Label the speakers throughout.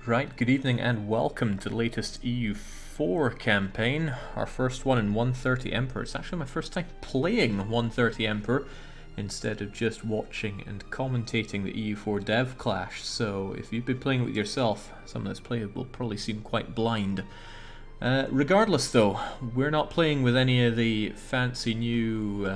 Speaker 1: Right, good evening and welcome to the latest EU4 campaign, our first one in 130 Emperor. It's actually my first time playing 130 Emperor instead of just watching and commentating the EU4 dev clash, so if you've been playing with yourself, some of this play will probably seem quite blind. Regardless though, we're not playing with any of the fancy new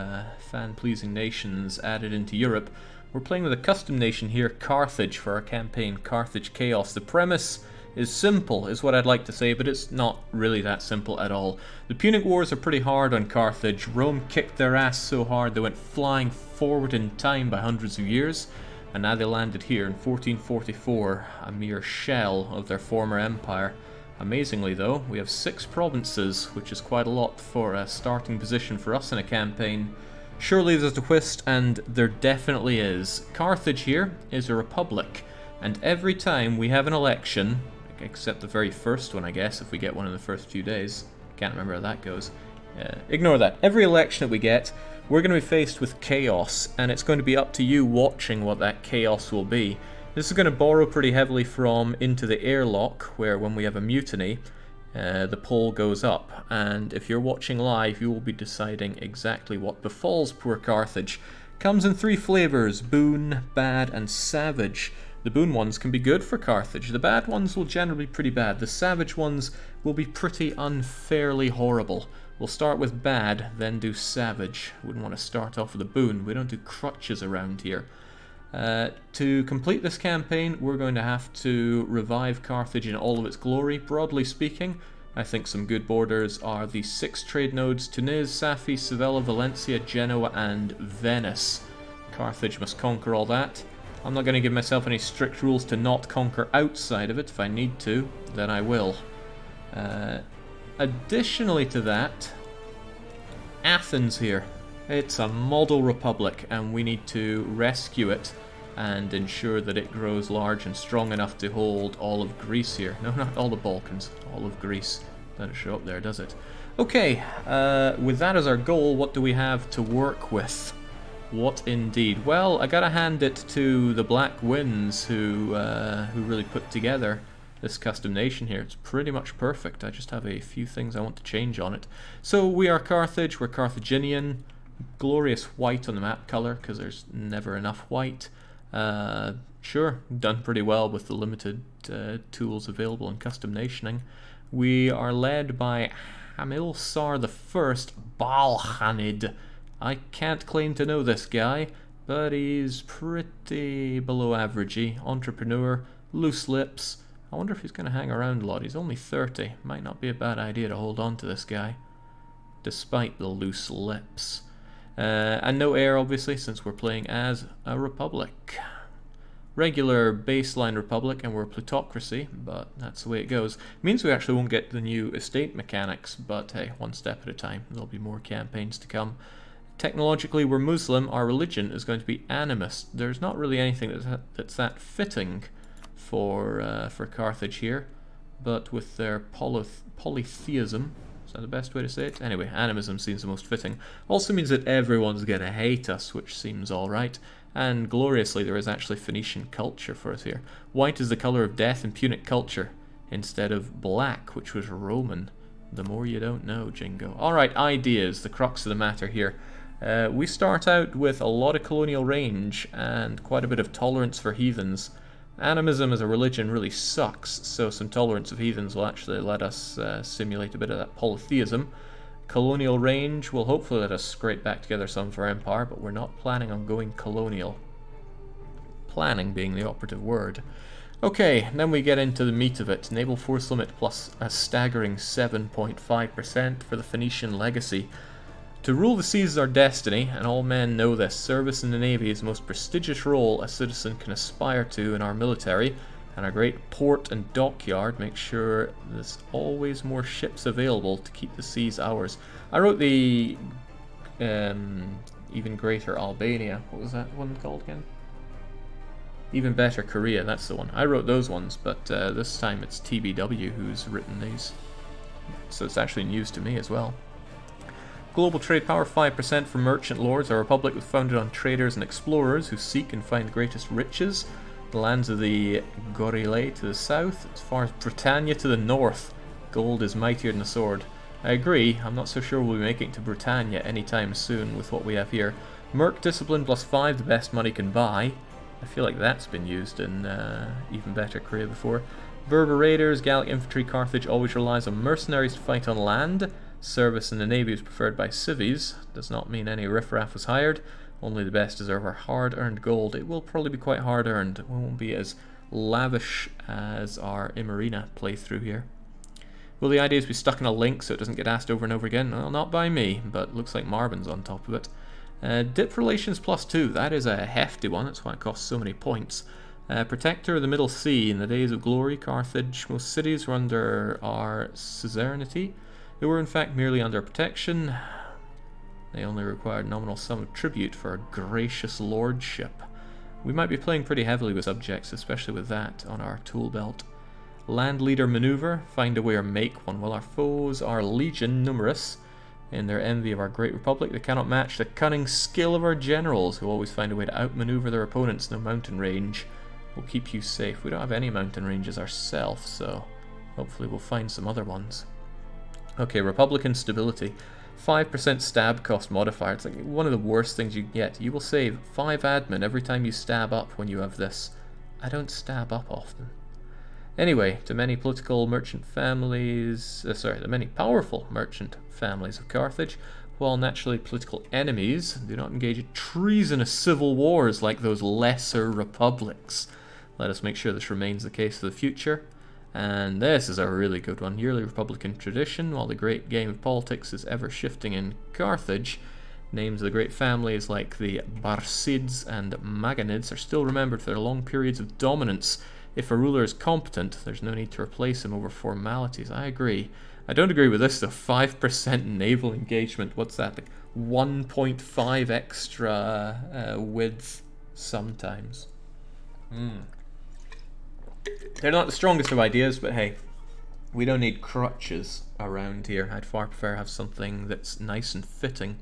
Speaker 1: fan-pleasing nations added into Europe. We're playing with a custom nation here, Carthage, for our campaign, Carthage Chaos. The premise is simple, is what I'd like to say, but it's not really that simple at all. The Punic Wars are pretty hard on Carthage. Rome kicked their ass so hard they went flying forward in time by hundreds of years, and now they landed here in 1444, a mere shell of their former empire. Amazingly though, we have 6 provinces, which is quite a lot for a starting position for us in a campaign. Surely there's a twist, and there definitely is. Carthage here is a republic, and every time we have an election, except the very first one I guess, if we get one in the first few days, can't remember how that goes, ignore that. Every election that we get, we're going to be faced with chaos, and it's going to be up to you watching what that chaos will be. This is going to borrow pretty heavily from Into the Airlock, where when we have a mutiny, the poll goes up, and if you're watching live, you will be deciding exactly what befalls poor Carthage. Comes in 3 flavors: boon, bad, and savage. The boon ones can be good for Carthage. The bad ones will generally be pretty bad. The savage ones will be pretty unfairly horrible. We'll start with bad, then do savage. Wouldn't want to start off with a boon. We don't do crutches around here. To complete this campaign, we're going to have to revive Carthage in all of its glory. Broadly speaking, I think some good borders are the 6 trade nodes: Tunis, Safi, Sevilla, Valencia, Genoa, and Venice. Carthage must conquer all that. I'm not going to give myself any strict rules to not conquer outside of it. If I need to, then I will. Additionally to that, Athens here. It's a model republic, and we need to rescue it and ensure that it grows large and strong enough to hold all of Greece here. No, not all the Balkans, all of Greece. Doesn't show up there, does it? Okay, with that as our goal, what do we have to work with? What indeed? Well, I gotta hand it to the Black Winds who really put together this custom nation here. It's pretty much perfect. I just have a few things I want to change on it. So we are Carthage, we're Carthaginian. Glorious white on the map color, because there's never enough white. Sure, done pretty well with the limited tools available in custom nationing. We are led by Hamilsar I Balhanid. I can't claim to know this guy, but he's pretty below averagey. Entrepreneur, loose lips. I wonder if he's going to hang around a lot. He's only 30. Might not be a bad idea to hold on to this guy, despite the loose lips. And no heir, obviously, since we're playing as a republic. Regular baseline republic, and we're a plutocracy, but that's the way it goes. Means we actually won't get the new estate mechanics, but hey, one step at a time. There'll be more campaigns to come. Technologically, we're Muslim. Our religion is going to be animist. There's not really anything that's that fitting for Carthage here, but with their polytheism, is that the best way to say it? Anyway, animism seems the most fitting. Also means that everyone's gonna hate us, which seems alright. And gloriously, there is actually Phoenician culture for us here. White is the color of death in Punic culture, instead of black, which was Roman. The more you don't know, Jingo. Alright, ideas, the crux of the matter here. We start out with a lot of colonial range and quite a bit of tolerance for heathens. Animism as a religion really sucks, so some tolerance of heathens will actually let us simulate a bit of that polytheism. Colonial range will hopefully let us scrape back together some of our empire, but we're not planning on going colonial. Planning being the operative word. Okay, then we get into the meat of it. Naval force limit plus a staggering 7.5% for the Phoenician legacy. To rule the seas is our destiny, and all men know this. Service in the Navy is the most prestigious role a citizen can aspire to in our military, and our great port and dockyard makes sure there's always more ships available to keep the seas ours. I wrote the even greater Albania. What was that one called again? Even better Korea, that's the one. I wrote those ones, but this time it's TBW who's written these. So it's actually news to me as well. Global trade power 5% for merchant lords. Our republic was founded on traders and explorers who seek and find the greatest riches. The lands of the Gorylae to the south, as far as Britannia to the north. Gold is mightier than the sword. I agree, I'm not so sure we'll be making it to Britannia anytime soon with what we have here. Merc Discipline +5, the best money can buy. I feel like that's been used in even better Korea before. Berber Raiders, Gallic Infantry, Carthage always relies on mercenaries to fight on land. Service in the navy is preferred by civvies. Does not mean any riffraff was hired. Only the best deserve our hard-earned gold. It will probably be quite hard-earned. It won't be as lavish as our Imarina playthrough here. Well, the idea is to be stuck in a link so it doesn't get asked over and over again. Well, not by me, but looks like Marvin's on top of it. Dip Relations +2, that is a hefty one. That's why it costs so many points. Protector of the Middle Sea. In the days of glory, Carthage, most cities were under our suzerainty. They were in fact merely under protection. They only required nominal sum of tribute for a gracious lordship. We might be playing pretty heavily with subjects, especially with that on our tool belt. Land Leader Maneuver, find a way or make one. While our foes are legion numerous, in their envy of our great republic, they cannot match the cunning skill of our generals, who always find a way to outmaneuver their opponents in the mountain range. We'll keep you safe. We don't have any mountain ranges ourselves, so hopefully we'll find some other ones. Okay, Republican Stability. 5% stab cost modifier. It's like one of the worst things you can get. You will save 5 admin every time you stab up when you have this. I don't stab up often. Anyway, to many political merchant families, the many powerful merchant families of Carthage, while naturally political enemies, do not engage in treasonous civil wars like those lesser republics. Let us make sure this remains the case for the future. And this is a really good one. Yearly Republican tradition. While the great game of politics is ever shifting in Carthage, names of the great families like the Barcids and Maganids are still remembered for their long periods of dominance. If a ruler is competent, there's no need to replace him over formalities. I agree. I don't agree with this though. 5% naval engagement. What's that? Like 1.5 extra width sometimes. They're not the strongest of ideas, but hey, we don't need crutches around here. I'd far prefer have something that's nice and fitting.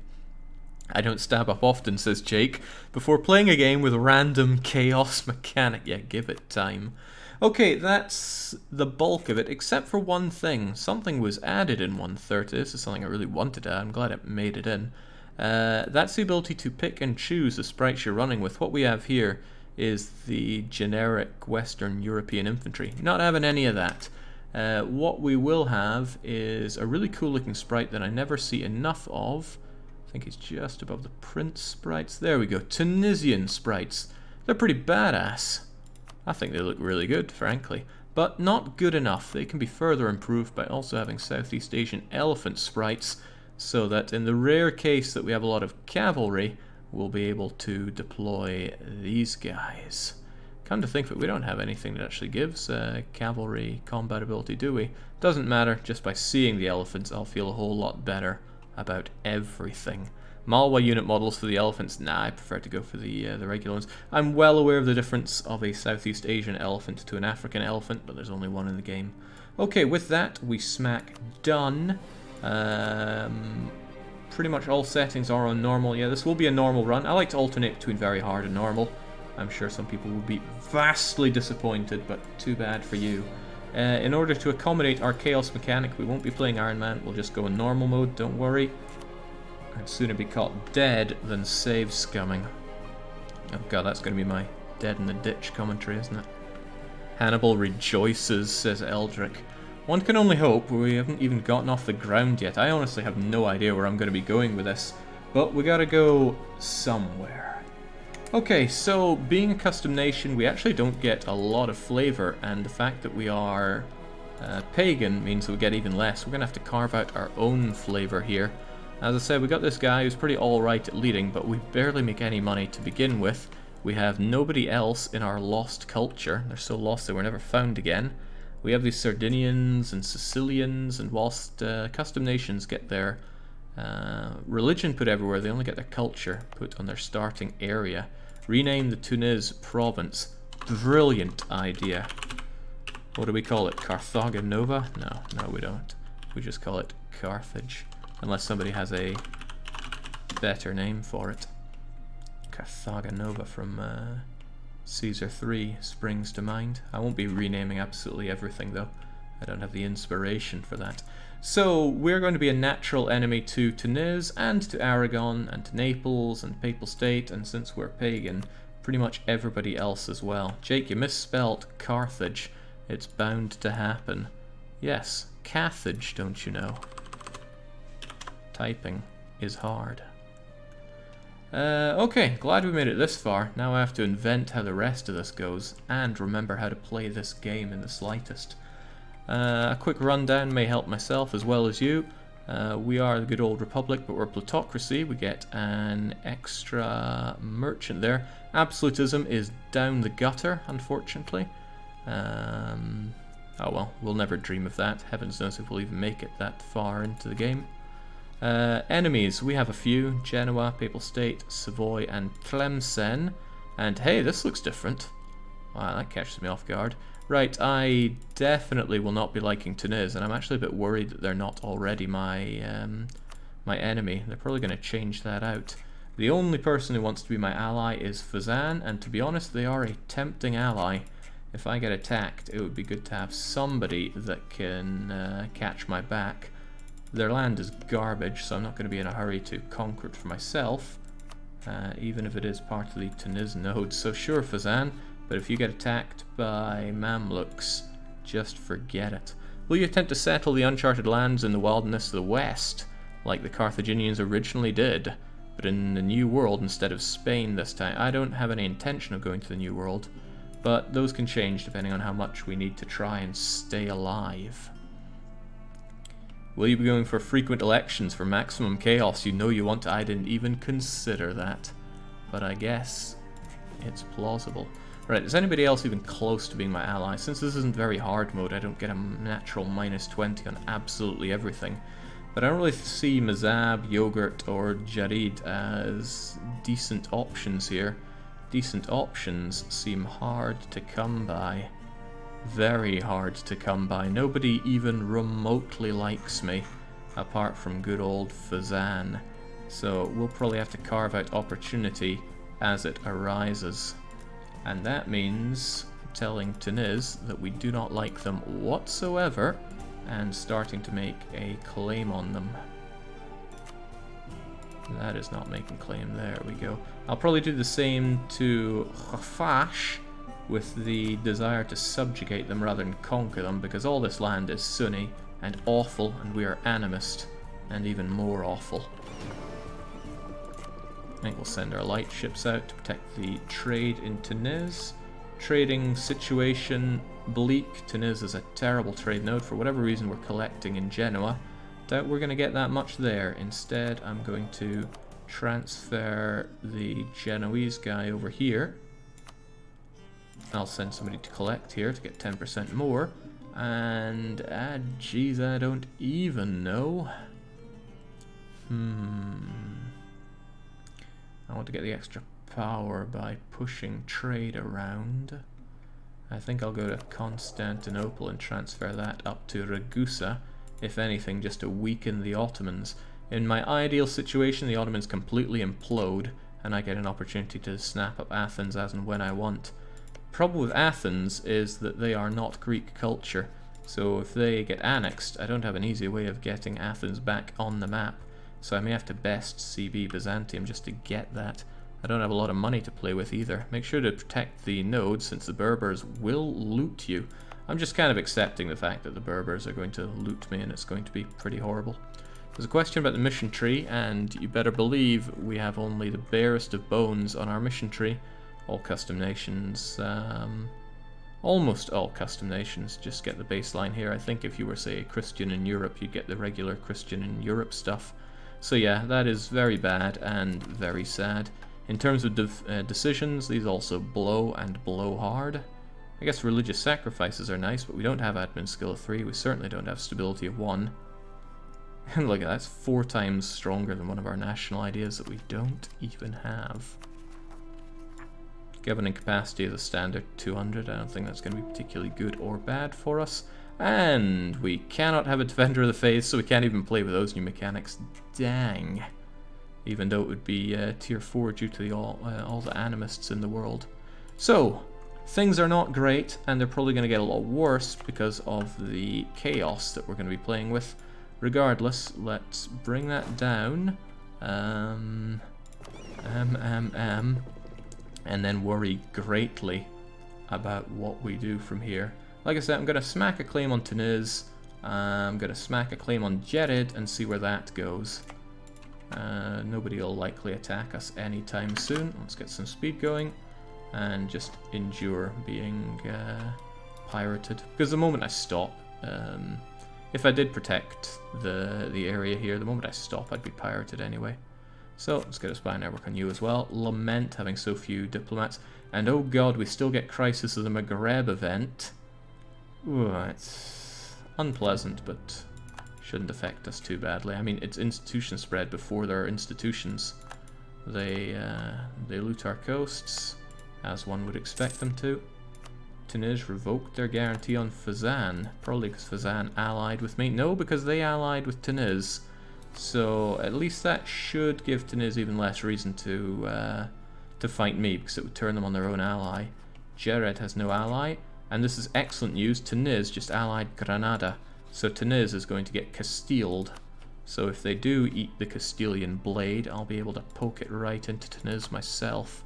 Speaker 1: I don't stab up often, says Jake, before playing a game with random chaos mechanic. Yeah, give it time. Okay, that's the bulk of it, except for one thing. Something was added in 1.30. This is something I really wanted to add. I'm glad it made it in. That's the ability to pick and choose the sprites you're running with. What we have here is the generic Western European infantry. Not having any of that. What we will have is a really cool looking sprite that I never see enough of. I think it's just above the Prince sprites. There we go. Tunisian sprites. They're pretty badass. I think they look really good, frankly. But not good enough. They can be further improved by also having Southeast Asian elephant sprites, so that in the rare case that we have a lot of cavalry, we'll be able to deploy these guys. Come to think of it, we don't have anything that actually gives cavalry combat ability, do we? Doesn't matter, just by seeing the elephants I'll feel a whole lot better about everything. Malwa unit models for the elephants, nah, I prefer to go for the regular ones. I'm well aware of the difference of a Southeast Asian elephant to an African elephant, but there's only one in the game. Okay, with that, we smack done. Pretty much all settings are on normal. Yeah, this will be a normal run. I like to alternate between very hard and normal. I'm sure some people will be vastly disappointed, but too bad for you. In order to accommodate our chaos mechanic, we won't be playing Iron Man. We'll just go in normal mode, don't worry. I'd sooner be caught dead than save scumming. Oh god, that's going to be my dead in the ditch commentary, isn't it? Hannibal rejoices, says Eldrick. One can only hope. We haven't even gotten off the ground yet. I honestly have no idea where I'm going to be going with this, but we gotta go somewhere. Okay, so being a custom nation, we actually don't get a lot of flavor, and the fact that we are pagan means we get even less. We're going to have to carve out our own flavor here. As I said, we got this guy who's pretty alright at leading, but we barely make any money to begin with. We have nobody else in our lost culture. They're so lost they were never found again. We have these Sardinians and Sicilians, and whilst custom nations get their religion put everywhere, they only get their culture put on their starting area. Rename the Tunis province. Brilliant idea. What do we call it? Carthage Nova? No, we don't. We just call it Carthage. Unless somebody has a better name for it. Carthage Nova from Caesar 3 springs to mind. I won't be renaming absolutely everything though. I don't have the inspiration for that. So we're going to be a natural enemy to Tunis and to Aragon and to Naples and Papal State, and since we're pagan, pretty much everybody else as well. Jake, you misspelt Carthage. It's bound to happen. Yes, Carthage, don't you know? Typing is hard. Okay, glad we made it this far. Now I have to invent how the rest of this goes and remember how to play this game in the slightest. A quick rundown may help myself as well as you. We are the good old Republic, but we're plutocracy. We get an extra merchant there. Absolutism is down the gutter, unfortunately. Oh well, we'll never dream of that. Heavens knows if we'll even make it that far into the game. Enemies, we have a few. Genoa, Papal State, Savoy, and Tlemcen. And hey, this looks different. Wow, that catches me off guard. Right, I definitely will not be liking Tunis, and I'm actually a bit worried that they're not already my my enemy. They're probably going to change that out. The only person who wants to be my ally is Fezzan, and to be honest, they are a tempting ally. If I get attacked, it would be good to have somebody that can catch my back. Their land is garbage, so I'm not going to be in a hurry to conquer it for myself, even if it is part of the Tunis node. So sure, Fezzan, but if you get attacked by Mamluks, just forget it. Will you attempt to settle the uncharted lands in the wilderness of the west, like the Carthaginians originally did, but in the New World instead of Spain this time? I don't have any intention of going to the New World, but those can change depending on how much we need to try and stay alive. Will you be going for frequent elections for maximum chaos? You know you want to. I didn't even consider that, but I guess it's plausible. Right, is anybody else even close to being my ally? Since this isn't very hard mode, I don't get a natural -20 on absolutely everything. But I don't really see Mazab, Yogurt, or Jarid as decent options here. Decent options seem hard to come by. Very hard to come by. Nobody even remotely likes me, apart from good old Fezzan. So we'll probably have to carve out opportunity as it arises. And that means telling Tunis that we do not like them whatsoever and starting to make a claim on them. That is not making claim. There we go. I'll probably do the same to Carthage, with the desire to subjugate them rather than conquer them, because all this land is Sunni and awful, and we are animist and even more awful. I think we'll send our light ships out to protect the trade in Tunis. Trading situation bleak. Tunis is a terrible trade node. For whatever reason, we're collecting in Genoa. Doubt we're going to get that much there. Instead, I'm going to transfer the Genoese guy over here. I'll send somebody to collect here to get 10% more. And, geez, I don't even know. I want to get the extra power by pushing trade around. I think I'll go to Constantinople and transfer that up to Ragusa, if anything, just to weaken the Ottomans. In my ideal situation, the Ottomans completely implode, and I get an opportunity to snap up Athens as and when I want. Problem with Athens is that they are not Greek culture, so if they get annexed, I don't have an easy way of getting Athens back on the map, so I may have to best CB Byzantium just to get that. I don't have a lot of money to play with either. Make sure to protect the nodes, since the Berbers will loot you. I'm just kind of accepting the fact that the Berbers are going to loot me, and it's going to be pretty horrible. There's a question about the mission tree, and you better believe we have only the barest of bones on our mission tree. All custom nations, almost all custom nations, just get the baseline here. I think if you were, say, a Christian in Europe, you'd get the regular Christian in Europe stuff. So yeah, that is very bad and very sad. In terms of decisions, these also blow and blow hard. I guess religious sacrifices are nice, but we don't have admin skill of 3. We certainly don't have stability of 1. And look, that's 4 times stronger than one of our national ideas that we don't even have. Governing capacity is a standard 200. I don't think that's going to be particularly good or bad for us. And we cannot have a Defender of the Faith, so we can't even play with those new mechanics. Dang. Even though it would be tier 4 due to all the animists in the world. So, things are not great, and they're probably going to get a lot worse because of the chaos that we're going to be playing with. Regardless, let's bring that down. And then worry greatly about what we do from here. Like I said, I'm going to smack a claim on Tunis. I'm going to smack a claim on Jerid and see where that goes. Nobody will likely attack us anytime soon. Let's get some speed going and just endure being pirated. Because the moment I stop, if I did protect the area here, the moment I stop I'd be pirated anyway. So let's get a spy network on you as well. Lament having so few diplomats. And oh god, we still get Crisis of the Maghreb event. Ooh, it's unpleasant, but shouldn't affect us too badly. I mean, it's institution spread before there are institutions. They loot our coasts, as one would expect them to. Tunis revoked their guarantee on Fezzan, probably because Fezzan allied with me. No, because they allied with Tunis. So at least that should give Tunis even less reason to fight me, because it would turn them on their own ally. Jerid has no ally, and this is excellent news. Tunis just allied Granada, so Tunis is going to get Castilled. So if they do eat the Castilian blade, I'll be able to poke it right into Tunis myself.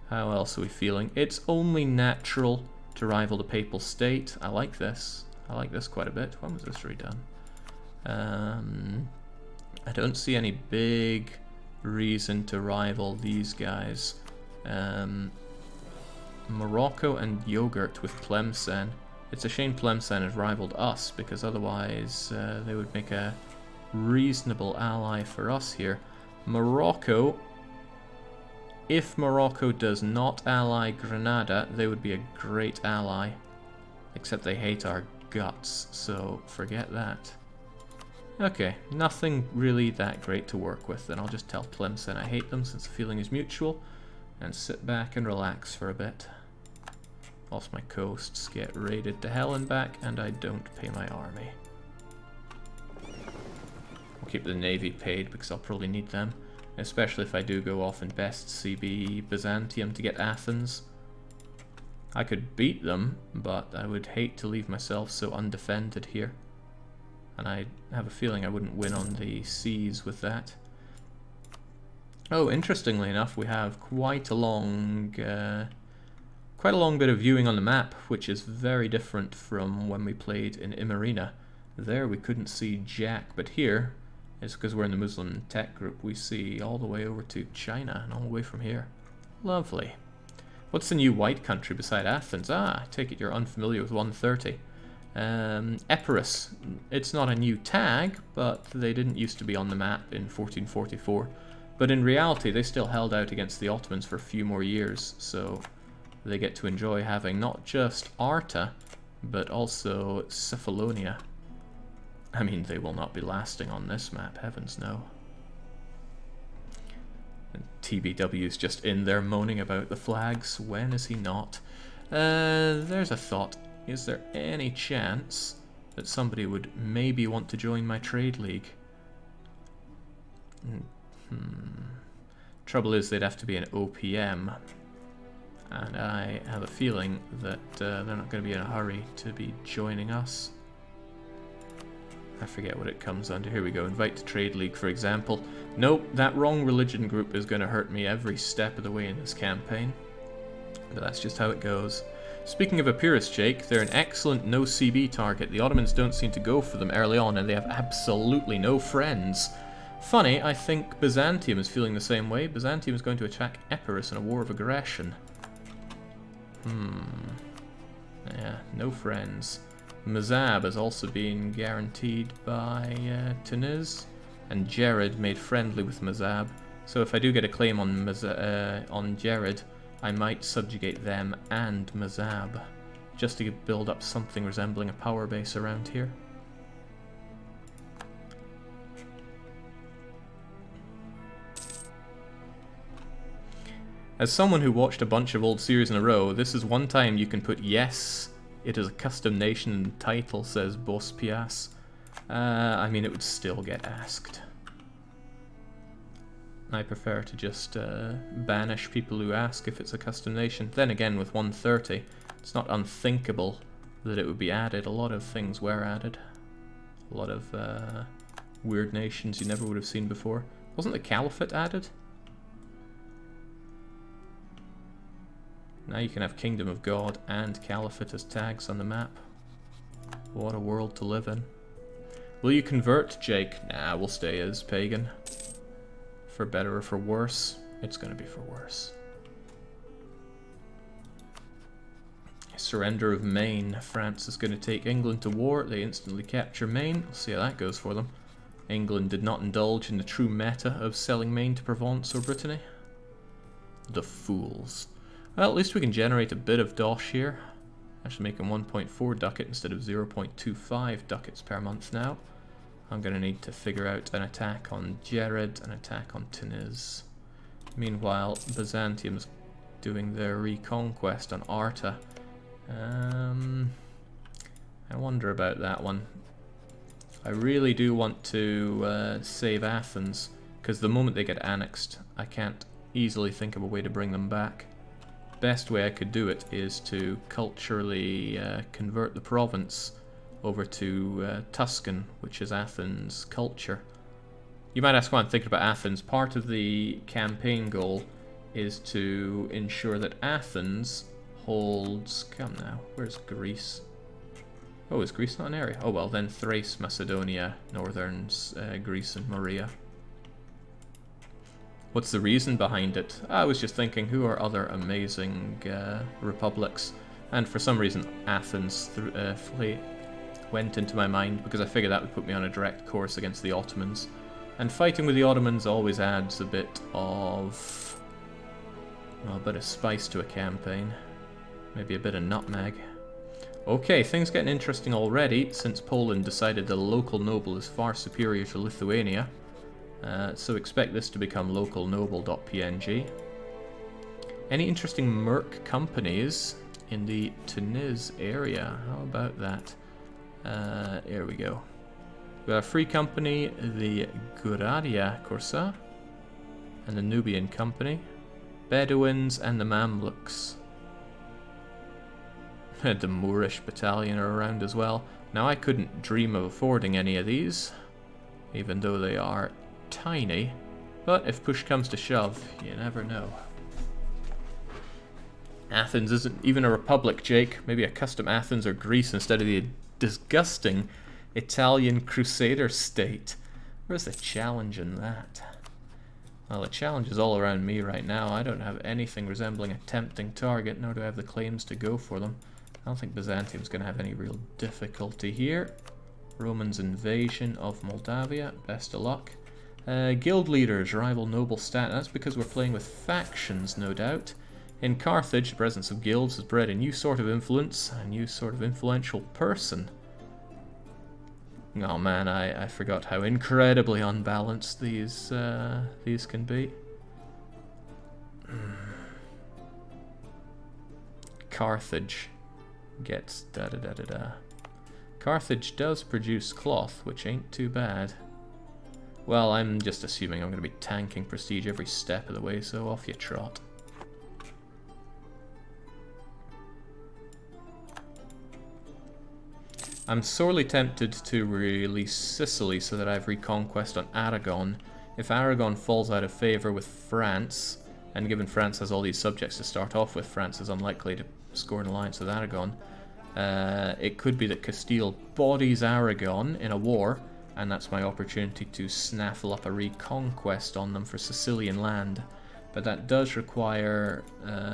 Speaker 1: How else are we feeling? It's only natural to rival the Papal State. I like this. I like this quite a bit. When was this redone? I don't see any big reason to rival these guys. Morocco and Yogurt with Tlemcen. It's a shame Tlemcen has rivaled us, because otherwise they would make a reasonable ally for us here. Morocco, if Morocco does not ally Granada, they would be a great ally. Except they hate our guts, so forget that. Okay, nothing really that great to work with, then I'll just tell Tlemcen I hate them since the feeling is mutual, and sit back and relax for a bit. Whilst my coasts get raided to hell and back, and I don't pay my army. I'll keep the navy paid because I'll probably need them, especially if I do go off and best CB Byzantium to get Athens. I could beat them, but I would hate to leave myself so undefended here. And I have a feeling I wouldn't win on the seas with that. Oh, interestingly enough, we have quite a long bit of viewing on the map, which is very different from when we played in Imerina. There we couldn't see Jack, but here, it's because we're in the Muslim tech group, we see all the way over to China and all the way from here. Lovely. What's the new white country beside Athens? Ah, I take it you're unfamiliar with 130. Epirus. It's not a new tag, but they didn't used to be on the map in 1444. But in reality, they still held out against the Ottomans for a few more years, so they get to enjoy having not just Arta, but also Cephalonia. I mean, they will not be lasting on this map, heavens no. And TBW's just in there moaning about the flags. When is he not? There's a thought. Is there any chance that somebody would maybe want to join my trade league? Trouble is, they'd have to be an OPM, and I have a feeling that they're not going to be in a hurry to be joining us. I forget what it comes under. Here we go. Invite to trade league, for example. Nope, that wrong religion group is going to hurt me every step of the way in this campaign. But that's just how it goes. Speaking of Epirus, Jake, they're an excellent no-CB target. The Ottomans don't seem to go for them early on, and they have absolutely no friends. Funny, I think Byzantium is feeling the same way. Byzantium is going to attack Epirus in a war of aggression. Yeah, no friends. Mazab is also being guaranteed by Tunis, and Jerid made friendly with Mazab. So if I do get a claim on Jerid, I might subjugate them and Mazab, just to build up something resembling a power base around here. As someone who watched a bunch of old series in a row, this is one time you can put yes, it is a custom nation in the title, says Bospias. I mean, it would still get asked. I prefer to just banish people who ask if it's a custom nation. Then again, with 130, it's not unthinkable that it would be added. A lot of things were added. A lot of weird nations you never would have seen before. Wasn't the Caliphate added? Now you can have Kingdom of God and Caliphate as tags on the map. What a world to live in. Will you convert, Jake? Nah, we'll stay as pagan. For better or for worse? It's going to be for worse. Surrender of Maine. France is going to take England to war. They instantly capture Maine. We'll see how that goes for them. England did not indulge in the true meta of selling Maine to Provence or Brittany. The fools. Well, at least we can generate a bit of dosh here. Actually making 1.4 ducat instead of 0.25 ducats per month now. I'm going to need to figure out an attack on Jared, an attack on Tunis. Meanwhile, Byzantium's doing their reconquest on Arta. I wonder about that one. I really do want to save Athens, because the moment they get annexed, I can't easily think of a way to bring them back. Best way I could do it is to culturally convert the province over to Tuscan, which is Athens' culture. You might ask why I'm thinking about Athens. Part of the campaign goal is to ensure that Athens holds... Come now, where's Greece? Oh, is Greece not an area? Oh well, then Thrace, Macedonia, northern Greece and Morea. What's the reason behind it? I was just thinking, who are other amazing republics? And for some reason, Athens went into my mind, because I figured that would put me on a direct course against the Ottomans. And fighting with the Ottomans always adds a bit of... well, a bit of spice to a campaign. Maybe a bit of nutmeg. Okay, things getting interesting already, since Poland decided the local noble is far superior to Lithuania. So expect this to become localnoble.png. Any interesting merc companies in the Tunis area? How about that? Here we go. We have a free company, the Guradia Corsa, and the Nubian company, Bedouins, and the Mamluks. The Moorish battalion are around as well. Now I couldn't dream of affording any of these, even though they are tiny, but if push comes to shove, you never know. Athens isn't even a republic, Jake. Maybe a custom Athens or Greece instead of the disgusting Italian crusader state. Where's the challenge in that? Well, the challenge is all around me right now. I don't have anything resembling a tempting target, nor do I have the claims to go for them. I don't think Byzantium's going to have any real difficulty here. Romans' invasion of Moldavia, best of luck. Guild leaders, rival noble stat. That's because we're playing with factions, no doubt. In Carthage, the presence of guilds has bred a new sort of influence, a new sort of influential person. Oh man, I forgot how incredibly unbalanced these can be. Carthage gets da-da-da-da-da. Carthage does produce cloth, which ain't too bad. Well, I'm just assuming I'm going to be tanking prestige every step of the way, so off you trot. I'm sorely tempted to release Sicily so that I have reconquest on Aragon. If Aragon falls out of favour with France, and given France has all these subjects to start off with, France is unlikely to score an alliance with Aragon. It could be that Castile bodies Aragon in a war, and that's my opportunity to snaffle up a reconquest on them for Sicilian land. But that does require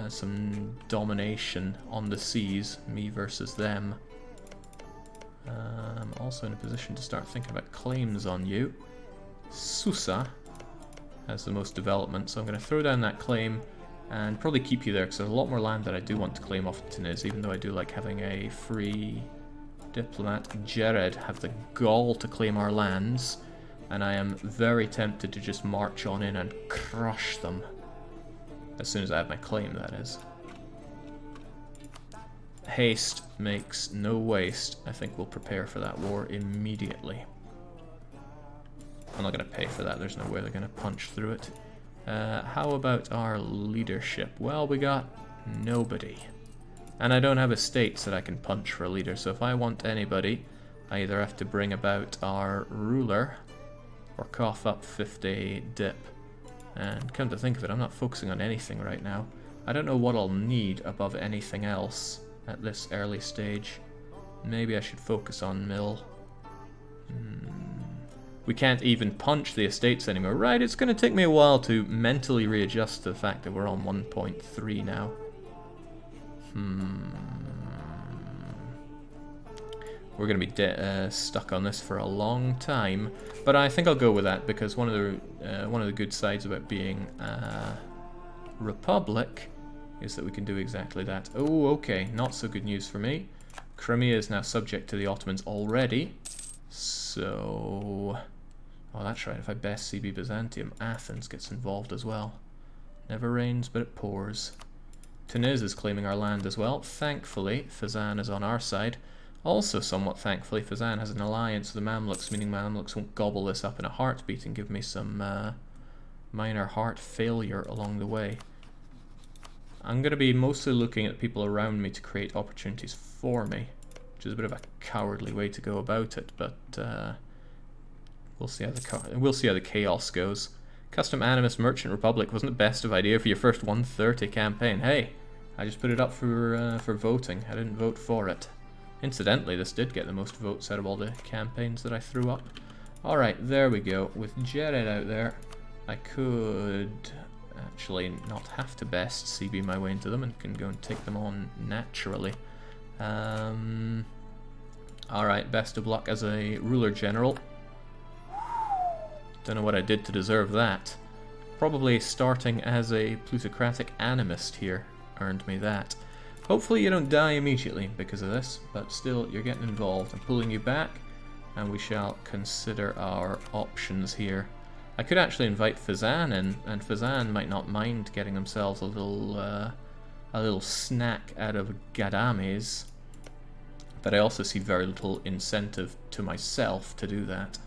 Speaker 1: some domination on the seas, me versus them. I'm also in a position to start thinking about claims on you. Susa has the most development, so I'm going to throw down that claim and probably keep you there, because there's a lot more land that I do want to claim off of Tunis, even though I do like having a free diplomat. Jared have the gall to claim our lands, and I am very tempted to just march on in and crush them. As soon as I have my claim, that is. Haste makes no waste. I think we'll prepare for that war immediately. I'm not going to pay for that, there's no way they're going to punch through it. How about our leadership? Well, we got nobody. And I don't have estates that I can punch for a leader, so if I want anybody, I either have to bring about our ruler or cough up 50 dip. And come to think of it, I'm not focusing on anything right now. I don't know what I'll need above anything else at this early stage. Maybe I should focus on mill. We can't even punch the estates anymore. Right, it's going to take me a while to mentally readjust to the fact that we're on 1.3 now. We're going to be stuck on this for a long time, but I think I'll go with that because one of the good sides about being a republic is that we can do exactly that. Oh, okay, not so good news for me. Crimea is now subject to the Ottomans already, so... Oh, that's right, if I best CB Byzantium, Athens gets involved as well. Never rains, but it pours. Tunis is claiming our land as well. Thankfully, Fezzan is on our side. Also, somewhat thankfully, Fezzan has an alliance with the Mamluks, meaning Mamluks won't gobble this up in a heartbeat and give me some minor heart failure along the way. I'm going to be mostly looking at people around me to create opportunities for me, which is a bit of a cowardly way to go about it, but we'll see how the chaos goes. Custom Animist Merchant Republic wasn't the best of idea for your first 130 campaign. Hey, I just put it up for voting. I didn't vote for it. Incidentally, this did get the most votes out of all the campaigns that I threw up. Alright, there we go. With Jared out there, I could actually not have to best CB my way into them and can go and take them on naturally. Alright, best of luck as a ruler general. Don't know what I did to deserve that. Probably starting as a plutocratic animist here earned me that. Hopefully you don't die immediately because of this, but still you're getting involved. I'm pulling you back, and we shall consider our options here. I could actually invite Fezzan in, and Fezzan might not mind getting themselves a little snack out of Gadames, but I also see very little incentive to myself to do that.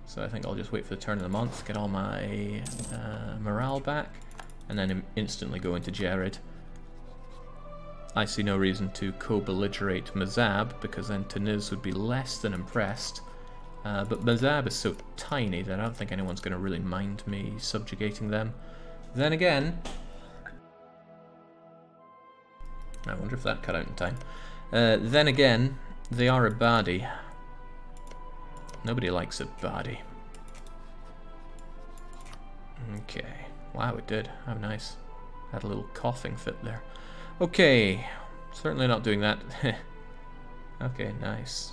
Speaker 1: So I think I'll just wait for the turn of the month, get all my morale back, and then instantly go into Jared. I see no reason to co-belligerate Mazab, because then Tunis would be less than impressed. But Mazab is so tiny that I don't think anyone's going to really mind me subjugating them. Then again... I wonder if that cut out in time. Then again, they are a baddie. Nobody likes a baddie. Okay. Wow, it did. How nice. Had a little coughing fit there. Okay. Certainly not doing that. Okay, nice.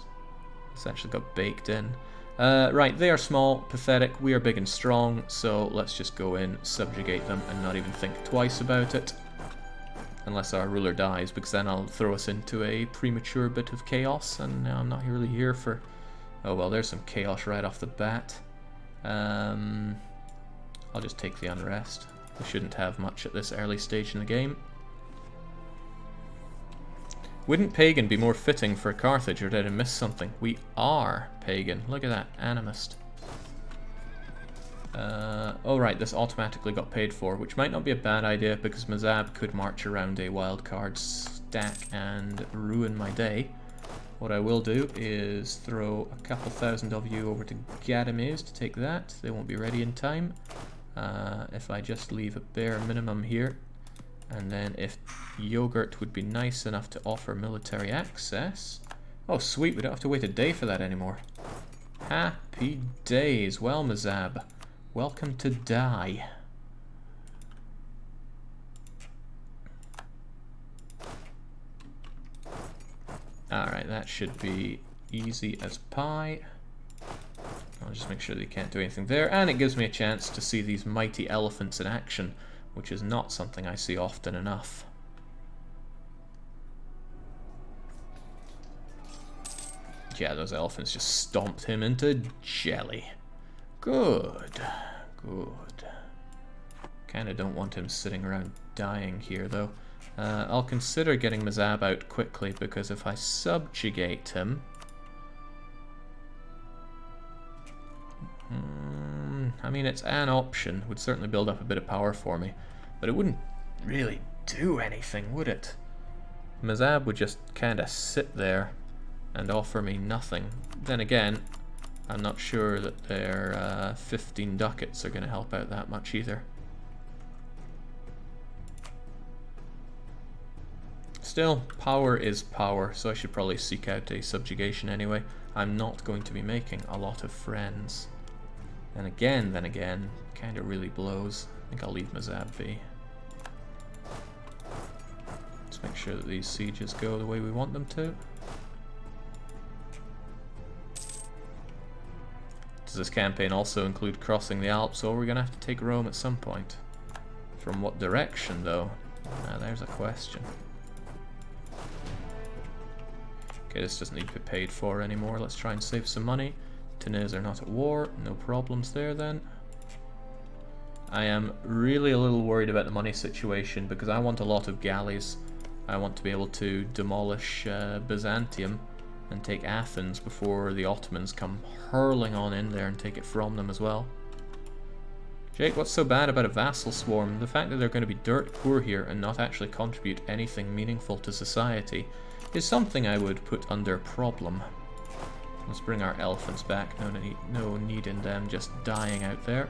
Speaker 1: This actually got baked in. Right, they are small, pathetic. We are big and strong, so let's just go in, subjugate them, and not even think twice about it. Unless our ruler dies, because then I'll throw us into a premature bit of chaos, and I'm not really here for... Oh well, there's some chaos right off the bat. I'll just take the unrest. We shouldn't have much at this early stage in the game. Wouldn't pagan be more fitting for Carthage, or did I miss something? We are pagan. Look at that, animist. Oh right, this automatically got paid for, which might not be a bad idea because Mazab could march around a wildcard stack and ruin my day. What I will do is throw a couple thousand of you over to Gadames to take that. They won't be ready in time. If I just leave a bare minimum here, and then if Yogurt would be nice enough to offer military access... Oh sweet, we don't have to wait a day for that anymore. Happy days. Well, Mazab, welcome to die. Alright, that should be easy as pie. I'll just make sure that you can't do anything there, and it gives me a chance to see these mighty elephants in action, which is not something I see often enough. Yeah, those elephants just stomped him into jelly. Good, good. Kinda don't want him sitting around dying here, though. I'll consider getting Mazab out quickly, because if I subjugate him... I mean, it's an option. Would certainly build up a bit of power for me. But it wouldn't really do anything, would it? Mazab would just kind of sit there and offer me nothing. Then again, I'm not sure that their 15 ducats are going to help out that much either. Still, power is power, so I should probably seek out a subjugation anyway. I'm not going to be making a lot of friends. Then again, kind of really blows. I think I'll leave Mazab be. Let's make sure that these sieges go the way we want them to. Does this campaign also include crossing the Alps, or are we going to have to take Rome at some point? From what direction, though? There's a question. Okay, this doesn't need to be paid for anymore. Let's try and save some money. Tunis are not at war. No problems there, then. I am really a little worried about the money situation because I want a lot of galleys. I want to be able to demolish Byzantium and take Athens before the Ottomans come hurling on in there and take it from them as well. Jake, what's so bad about a vassal swarm? The fact that they're going to be dirt poor here and not actually contribute anything meaningful to society is something I would put under problem. Let's bring our elephants back. No need in them just dying out there.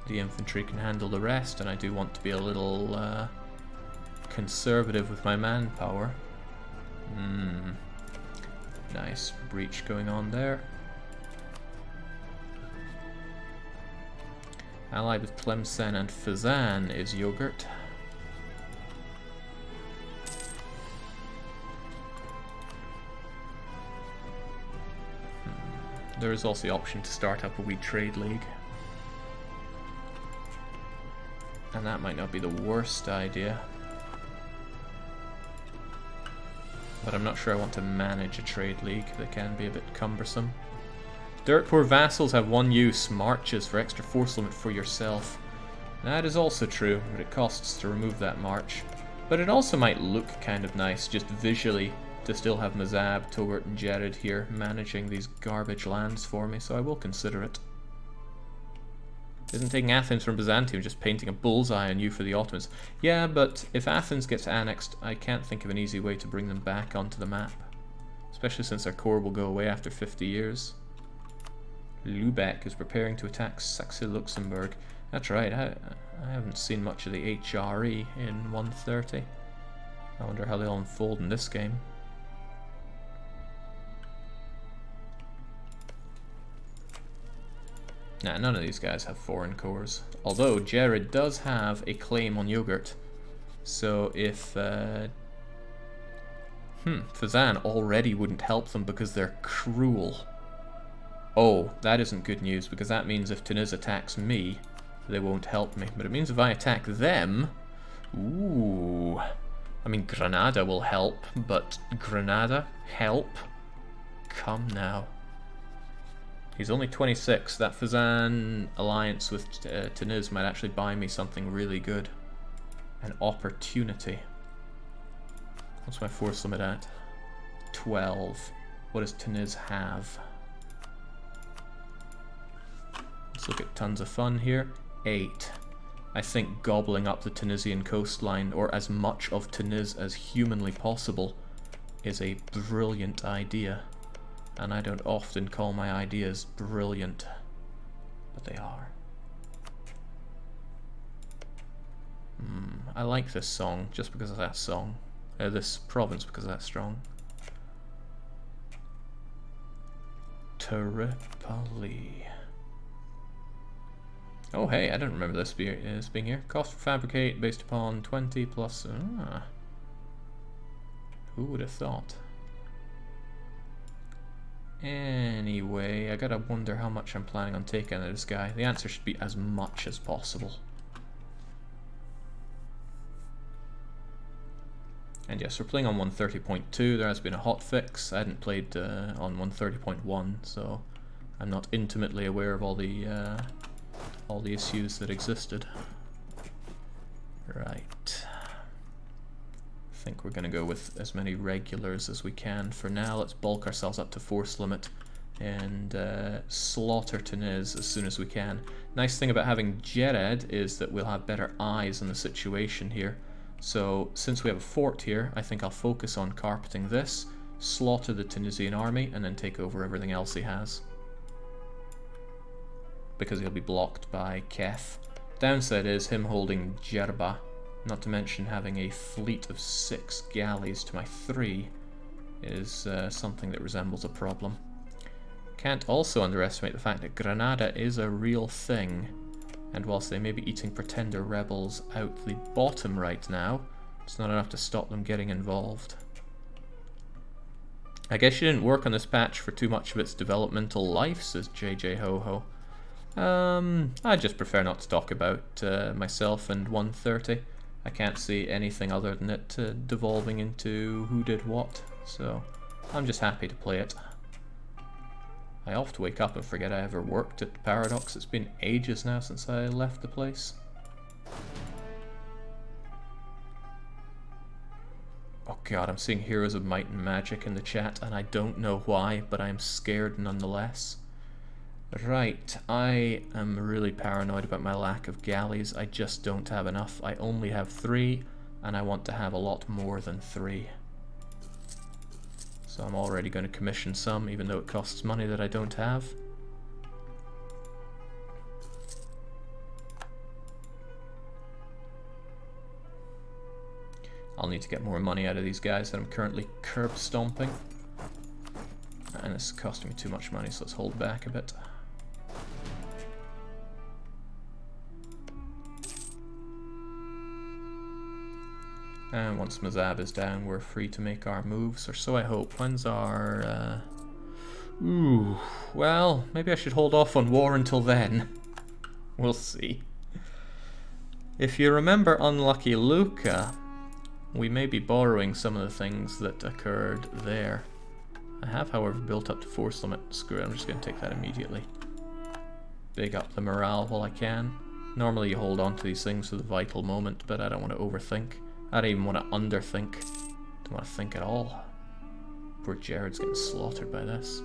Speaker 1: The infantry can handle the rest, and I do want to be a little conservative with my manpower. Nice breach going on there. Allied with Tlemcen and Fezzan is Yogurt. There is also the option to start up a wee trade league. And that might not be the worst idea. But I'm not sure I want to manage a trade league. They can be a bit cumbersome. Dirt poor vassals have one use: marches for extra force limit for yourself. That is also true, but it costs to remove that march. But it also might look kind of nice, just visually, to still have Mazab, Togurt, and Jared here managing these garbage lands for me, so I will consider it. Isn't taking Athens from Byzantium just painting a bullseye on you for the Ottomans? Yeah, but if Athens gets annexed, I can't think of an easy way to bring them back onto the map. Especially since their core will go away after 50 years. Lübeck is preparing to attack Saxe-Luxembourg. That's right, I haven't seen much of the HRE in 130. I wonder how they'll unfold in this game. Nah, none of these guys have foreign cores. Although Jared does have a claim on Yogurt. So if Fezzan already wouldn't help them because they're cruel. Oh, that isn't good news, because that means if Tunis attacks me, they won't help me. But it means if I attack them... Ooh. I mean, Granada will help, but Granada? Help? Come now. He's only 26. That Fezzan alliance with Tunis might actually buy me something really good. An opportunity. What's my force limit at? 12. What does Tunis have? Let's look at tons of fun here. 8. I think gobbling up the Tunisian coastline, or as much of Tunis as humanly possible, is a brilliant idea. And I don't often call my ideas brilliant, but they are. I like this song just because of that song. This province because of that song. Tripoli. Oh hey, I don't remember this being here. Cost for fabricate based upon 20 plus... Who would have thought? Anyway, I gotta wonder how much I'm planning on taking out of this guy. The answer should be as much as possible. And yes, we're playing on 130.2. There has been a hot fix. I hadn't played on 130.1, so I'm not intimately aware of all the issues that existed. Right. I think we're going to go with as many regulars as we can for now. Let's bulk ourselves up to force limit and slaughter Tunisia as soon as we can. Nice thing about having Jered is that we'll have better eyes on the situation here. So since we have a fort here, I think I'll focus on carpeting this, slaughter the Tunisian army, and then take over everything else he has. Because he'll be blocked by Keth. Downside is him holding Jerba, not to mention having a fleet of 6 galleys to my 3 is something that resembles a problem. Can't also underestimate the fact that Granada is a real thing, and whilst they may be eating pretender rebels out the bottom right now, it's not enough to stop them getting involved. I guess you didn't work on this patch for too much of its developmental life, says JJ Ho-Ho. I just prefer not to talk about myself and 130. I can't see anything other than it devolving into who did what, so I'm just happy to play it. I often wake up and forget I ever worked at Paradox. It's been ages now since I left the place. Oh god, I'm seeing Heroes of Might and Magic in the chat, and I don't know why, but I'm scared nonetheless. Right, I am really paranoid about my lack of galleys. I just don't have enough. I only have 3, and I want to have a lot more than 3. So I'm already going to commission some, even though it costs money that I don't have. I'll need to get more money out of these guys that I'm currently curb stomping. And this is costing me too much money, so let's hold back a bit. And once Mazab is down, we're free to make our moves, or so I hope. When's our... Ooh, well, maybe I should hold off on war until then. We'll see. If you remember Unlucky Luca, we may be borrowing some of the things that occurred there. I have, however, built up to force limit. Screw it, I'm just going to take that immediately. Big up the morale while I can. Normally you hold on to these things for the vital moment, but I don't want to overthink. I don't even want to underthink. Don't want to think at all. Poor Jared's getting slaughtered by this.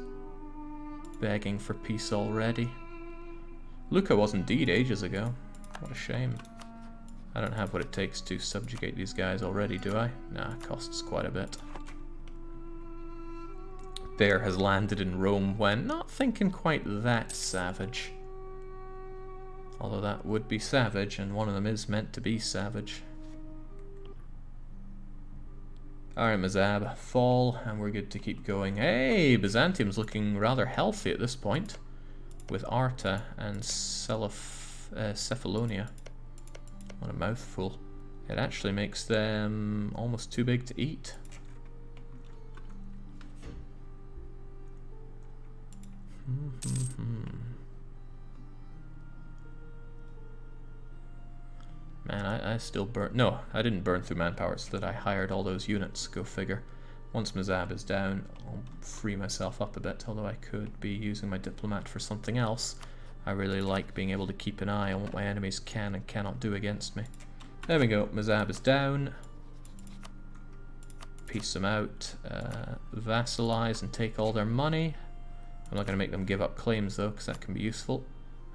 Speaker 1: Begging for peace already. Luca was indeed ages ago. What a shame. I don't have what it takes to subjugate these guys already, do I? Nah, it costs quite a bit. Bear has landed in Rome when not thinking quite that savage. Although that would be savage, and one of them is meant to be savage. Alright, Mazab, fall, and we're good to keep going. Hey, Byzantium's looking rather healthy at this point, with Arta and Cephalonia. What a mouthful. It actually makes them almost too big to eat. Man, I still burn. No, I didn't burn through manpower, it's that I hired all those units. Go figure. Once Mazab is down, I'll free myself up a bit, although I could be using my diplomat for something else. I really like being able to keep an eye on what my enemies can and cannot do against me. There we go, Mazab is down. Peace them out. Vassalize and take all their money. I'm not going to make them give up claims though, because that can be useful.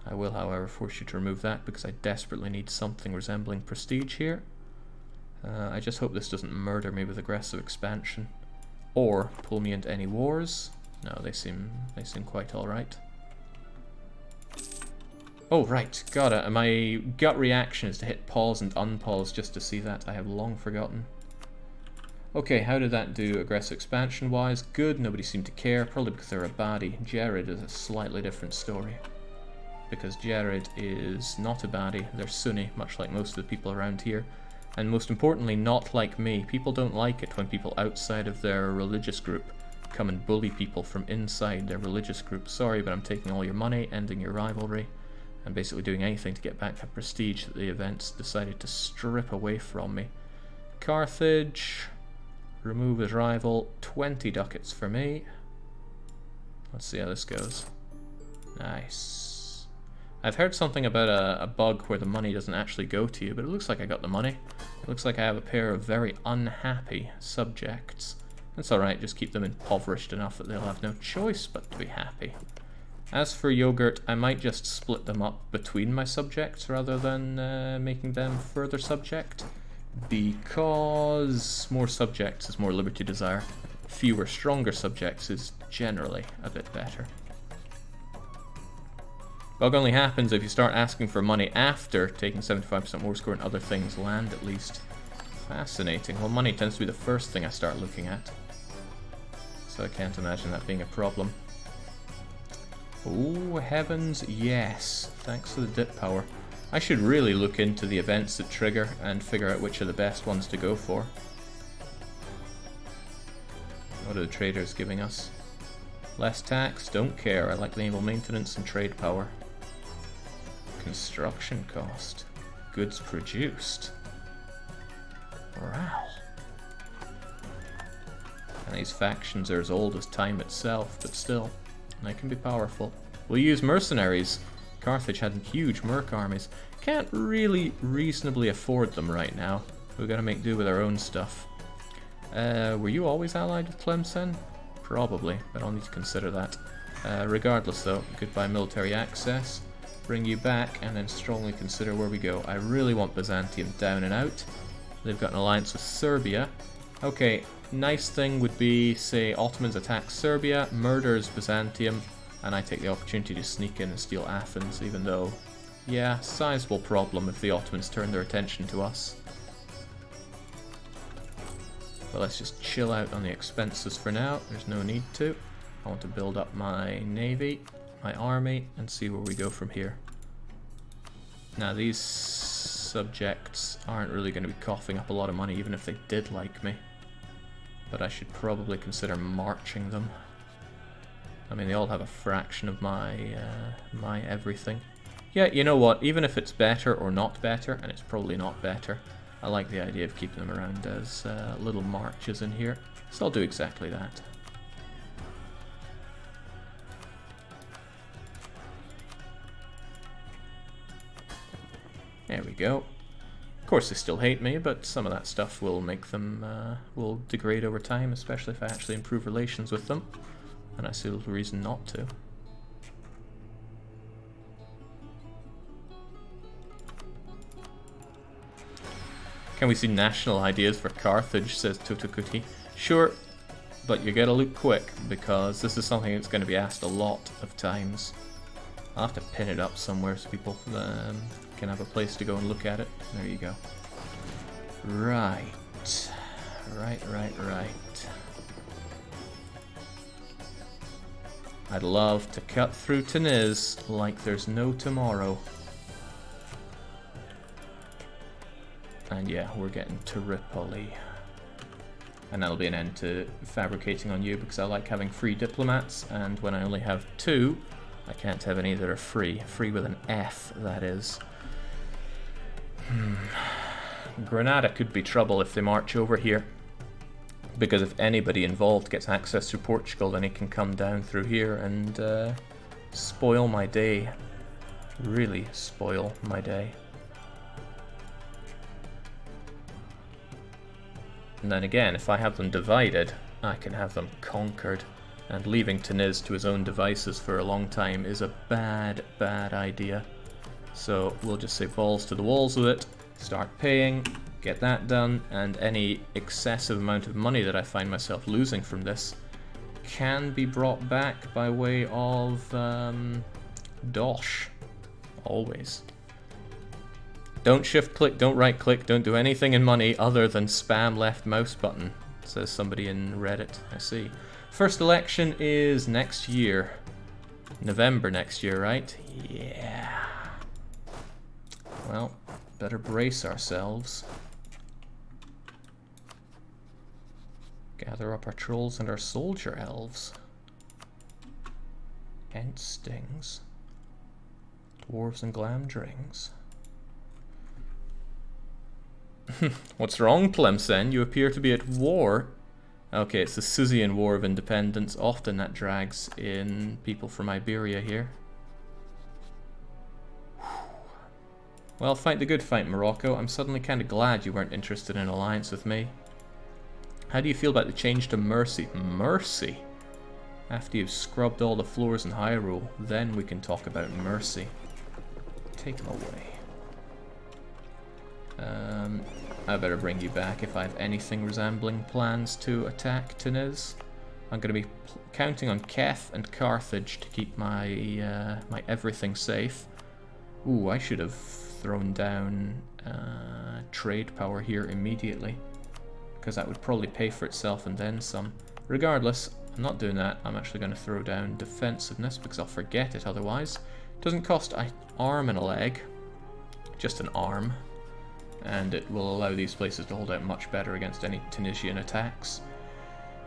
Speaker 1: I will, however, force you to remove that because I desperately need something resembling prestige here. I just hope this doesn't murder me with aggressive expansion, or pull me into any wars. No, they seem quite all right. Oh right, got it. My gut reaction is to hit pause and unpause just to see that. I have long forgotten. Okay, how did that do aggressive expansion wise? Good, nobody seemed to care, probably because they're a baddie. Jared is a slightly different story. Because Jared is not a baddie, they're Sunni, much like most of the people around here. And most importantly, not like me. People don't like it when people outside of their religious group come and bully people from inside their religious group. Sorry, but I'm taking all your money, ending your rivalry, and basically doing anything to get back that prestige that the events decided to strip away from me. Carthage, remove his rival, 20 ducats for me. Let's see how this goes. Nice. I've heard something about a bug where the money doesn't actually go to you, but it looks like I got the money. It looks like I have a pair of very unhappy subjects. That's alright, just keep them impoverished enough that they'll have no choice but to be happy. As for yogurt, I might just split them up between my subjects rather than making them further subject, because more subjects is more liberty desire. Fewer stronger subjects is generally a bit better. Bug only happens if you start asking for money after taking 75% war score and other things land at least. Fascinating. Well, money tends to be the first thing I start looking at, so I can't imagine that being a problem. Oh, heavens, yes. Thanks to the dip power. I should really look into the events that trigger and figure out which are the best ones to go for. What are the traders giving us? Less tax, don't care. I like naval maintenance and trade power. Construction cost. Goods produced. Morale. And these factions are as old as time itself, but still. They can be powerful. We'll use mercenaries. Carthage had huge merc armies. Can't really reasonably afford them right now. We've got to make do with our own stuff. Were you always allied with Tlemcen? Probably, but I'll need to consider that. Regardless though, goodbye military access. Bring you back and then strongly consider where we go. I really want Byzantium down and out. They've got an alliance with Serbia. Okay. Nice thing would be, say, Ottomans attack Serbia, murders Byzantium, and I take the opportunity to sneak in and steal Athens, even though, yeah, sizable problem if the Ottomans turn their attention to us. But let's just chill out on the expenses for now. There's no need to. I want to build up my navy, my army, and see where we go from here. Now, these subjects aren't really going to be coughing up a lot of money, even if they did like me. But I should probably consider marching them. I mean, they all have a fraction of my my everything. Yeah, you know what? Even if it's better or not better, and it's probably not better, I like the idea of keeping them around as little marches in here. So I'll do exactly that. There we go. Of course they still hate me, but some of that stuff will make them, will degrade over time, especially if I actually improve relations with them. And I see little reason not to. Can we see national ideas for Carthage, says Totokuti. Sure, but you gotta look quick, because this is something that's going to be asked a lot of times. I'll have to pin it up somewhere so people can have a place to go and look at it. There you go. Right. I'd love to cut through Tunis like there's no tomorrow. And yeah, we're getting Tripoli. And that'll be an end to fabricating on you, because I like having free diplomats, and when I only have 2, I can't have any that are free. Free with an F, that is. Granada could be trouble if they march over here, because if anybody involved gets access to Portugal, then he can come down through here and spoil my day. Really spoil my day. And then again, if I have them divided, I can have them conquered. And leaving Tunis to his own devices for a long time is a bad, bad idea. So we'll just say balls to the walls with it, start paying, get that done, and any excessive amount of money that I find myself losing from this can be brought back by way of dosh. Always. Don't shift click, don't right click, don't do anything in money other than spam left mouse button, says somebody in Reddit. I see. First election is next year. November next year, right? Yeah. Well, better brace ourselves. Gather up our trolls and our soldier elves. Ent stings. Dwarves and glamdrings. What's wrong, Tlemcen? You appear to be at war. Okay, it's the Susian War of Independence. Often that drags in people from Iberia here. Well, fight the good fight, Morocco. I'm suddenly kind of glad you weren't interested in an alliance with me. How do you feel about the change to Mercy? Mercy? After you've scrubbed all the floors in Hyrule, then we can talk about Mercy. Take them away. I better bring you back if I have anything resembling plans to attack Tiniz. I'm going to be counting on Keth and Carthage to keep my my everything safe. Ooh, I should have thrown down trade power here immediately, because that would probably pay for itself and then some. Regardless, I'm not doing that. I'm actually going to throw down defensiveness because I'll forget it otherwise. Doesn't cost an arm and a leg, just an arm, and it will allow these places to hold out much better against any Tunisian attacks,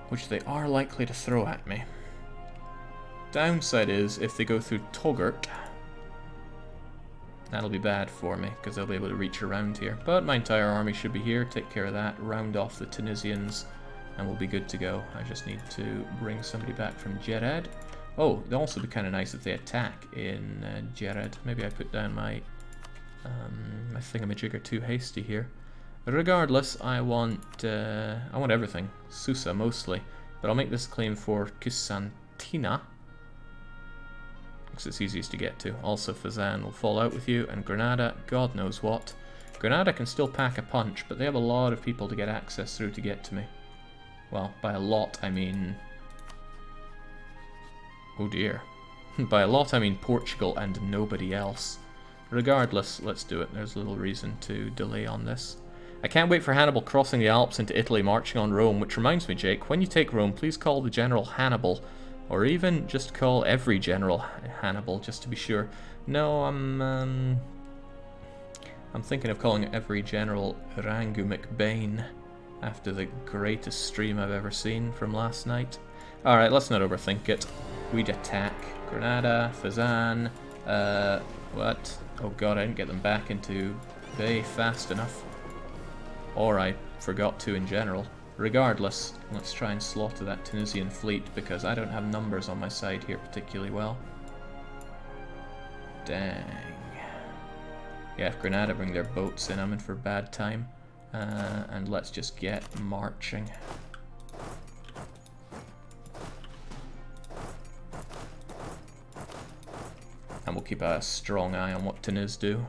Speaker 1: which they are likely to throw at me. Downside is, if they go through Toggart, that'll be bad for me, because they'll be able to reach around here. But my entire army should be here, take care of that, round off the Tunisians, and we'll be good to go. I just need to bring somebody back from Jered. Oh, it'd also be kind of nice if they attack in Jered. Maybe I put down my my thingamajigger too hasty here. But regardless, I want everything. Susa mostly, but I'll make this claim for Kusantina, because it's easiest to get to. Also, Fazan will fall out with you, and Granada, God knows what. Granada can still pack a punch, but they have a lot of people to get access through to get to me. Well, by a lot, I mean... oh dear. By a lot, I mean Portugal and nobody else. Regardless, let's do it. There's little reason to delay on this. I can't wait for Hannibal crossing the Alps into Italy, marching on Rome, which reminds me, Jake, when you take Rome, please call the general Hannibal. Or even just call every general Hannibal, just to be sure. No, I'm thinking of calling every general Rangu McBain, after the greatest stream I've ever seen from last night. Alright, let's not overthink it. We'd attack. Granada, Fazan, what? Oh god, I didn't get them back into Bay fast enough. Or I forgot to in general. Regardless, let's try and slaughter that Tunisian fleet, because I don't have numbers on my side here particularly well. Dang. Yeah, if Granada bring their boats in, I'm in for a bad time. And let's just get marching. And we'll keep a strong eye on what Tiniz do.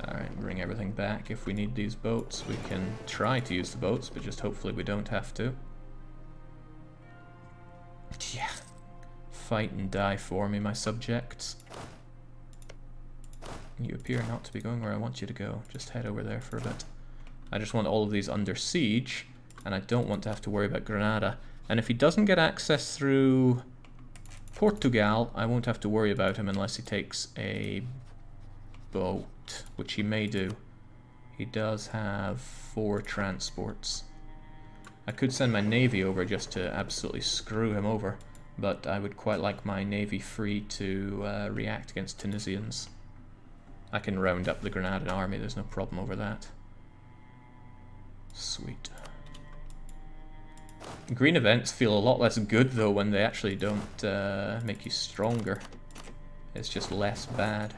Speaker 1: Alright, bring everything back. If we need these boats, we can try to use the boats, but just hopefully we don't have to. Yeah. Fight and die for me, my subjects. You appear not to be going where I want you to go. Just head over there for a bit. I just want all of these under siege, and I don't want to have to worry about Granada. And if he doesn't get access through Portugal, I won't have to worry about him unless he takes a boat, which he may do. He does have 4 transports. I could send my navy over just to absolutely screw him over, but I would quite like my navy free to react against Tunisians. I can round up the Granadan army, there's no problem over that. Sweet. Green events feel a lot less good though when they actually don't make you stronger. It's just less bad.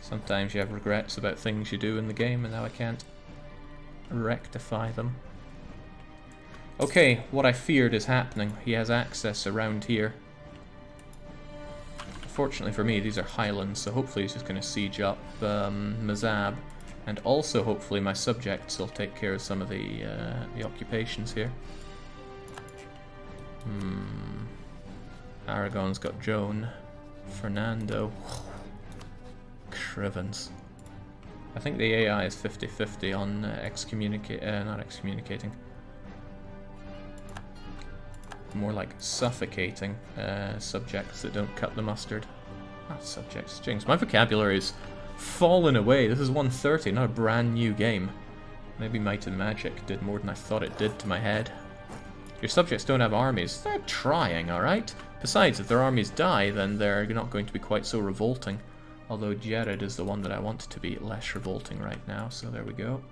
Speaker 1: Sometimes you have regrets about things you do in the game, and now I can't rectify them. Okay, what I feared is happening. He has access around here. Fortunately for me, these are highlands, so hopefully he's just going to siege up Mazab, and also hopefully my subjects will take care of some of the occupations here. Aragon's got Joan, Fernando, Crivens. I think the AI is 50-50 on not excommunicating. More like suffocating subjects that don't cut the mustard. Not subjects, jinx. My vocabulary's fallen away. This is 130, not a brand new game. Maybe Might and Magic did more than I thought it did to my head. Your subjects don't have armies. They're trying, alright? Besides, if their armies die, then they're not going to be quite so revolting. Although Jared is the one that I want to be less revolting right now, so there we go.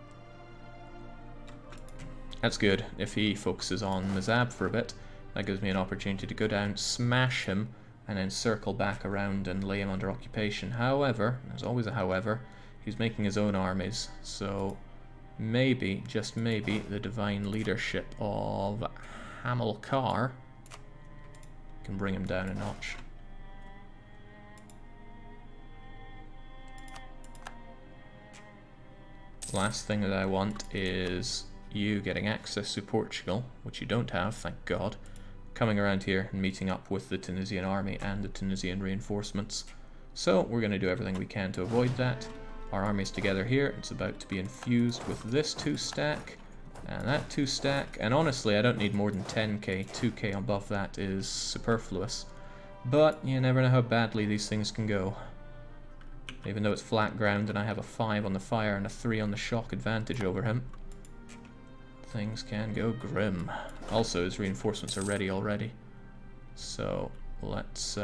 Speaker 1: That's good. If he focuses on Mazab for a bit, that gives me an opportunity to go down, smash him, and then circle back around and lay him under occupation. However, there's always a however, he's making his own armies, so maybe, just maybe, the divine leadership of Hamilcar can bring him down a notch. Last thing that I want is you getting access to Portugal, which you don't have, thank God, coming around here and meeting up with the Tunisian army and the Tunisian reinforcements. So we're going to do everything we can to avoid that. Our army's together here. It's about to be infused with this 2-stack and that 2-stack, and honestly I don't need more than 10k. 2k above that is superfluous, but you never know how badly these things can go. Even though it's flat ground and I have a 5 on the fire and a 3 on the shock advantage over him, things can go grim. Also, his reinforcements are ready already. So, let's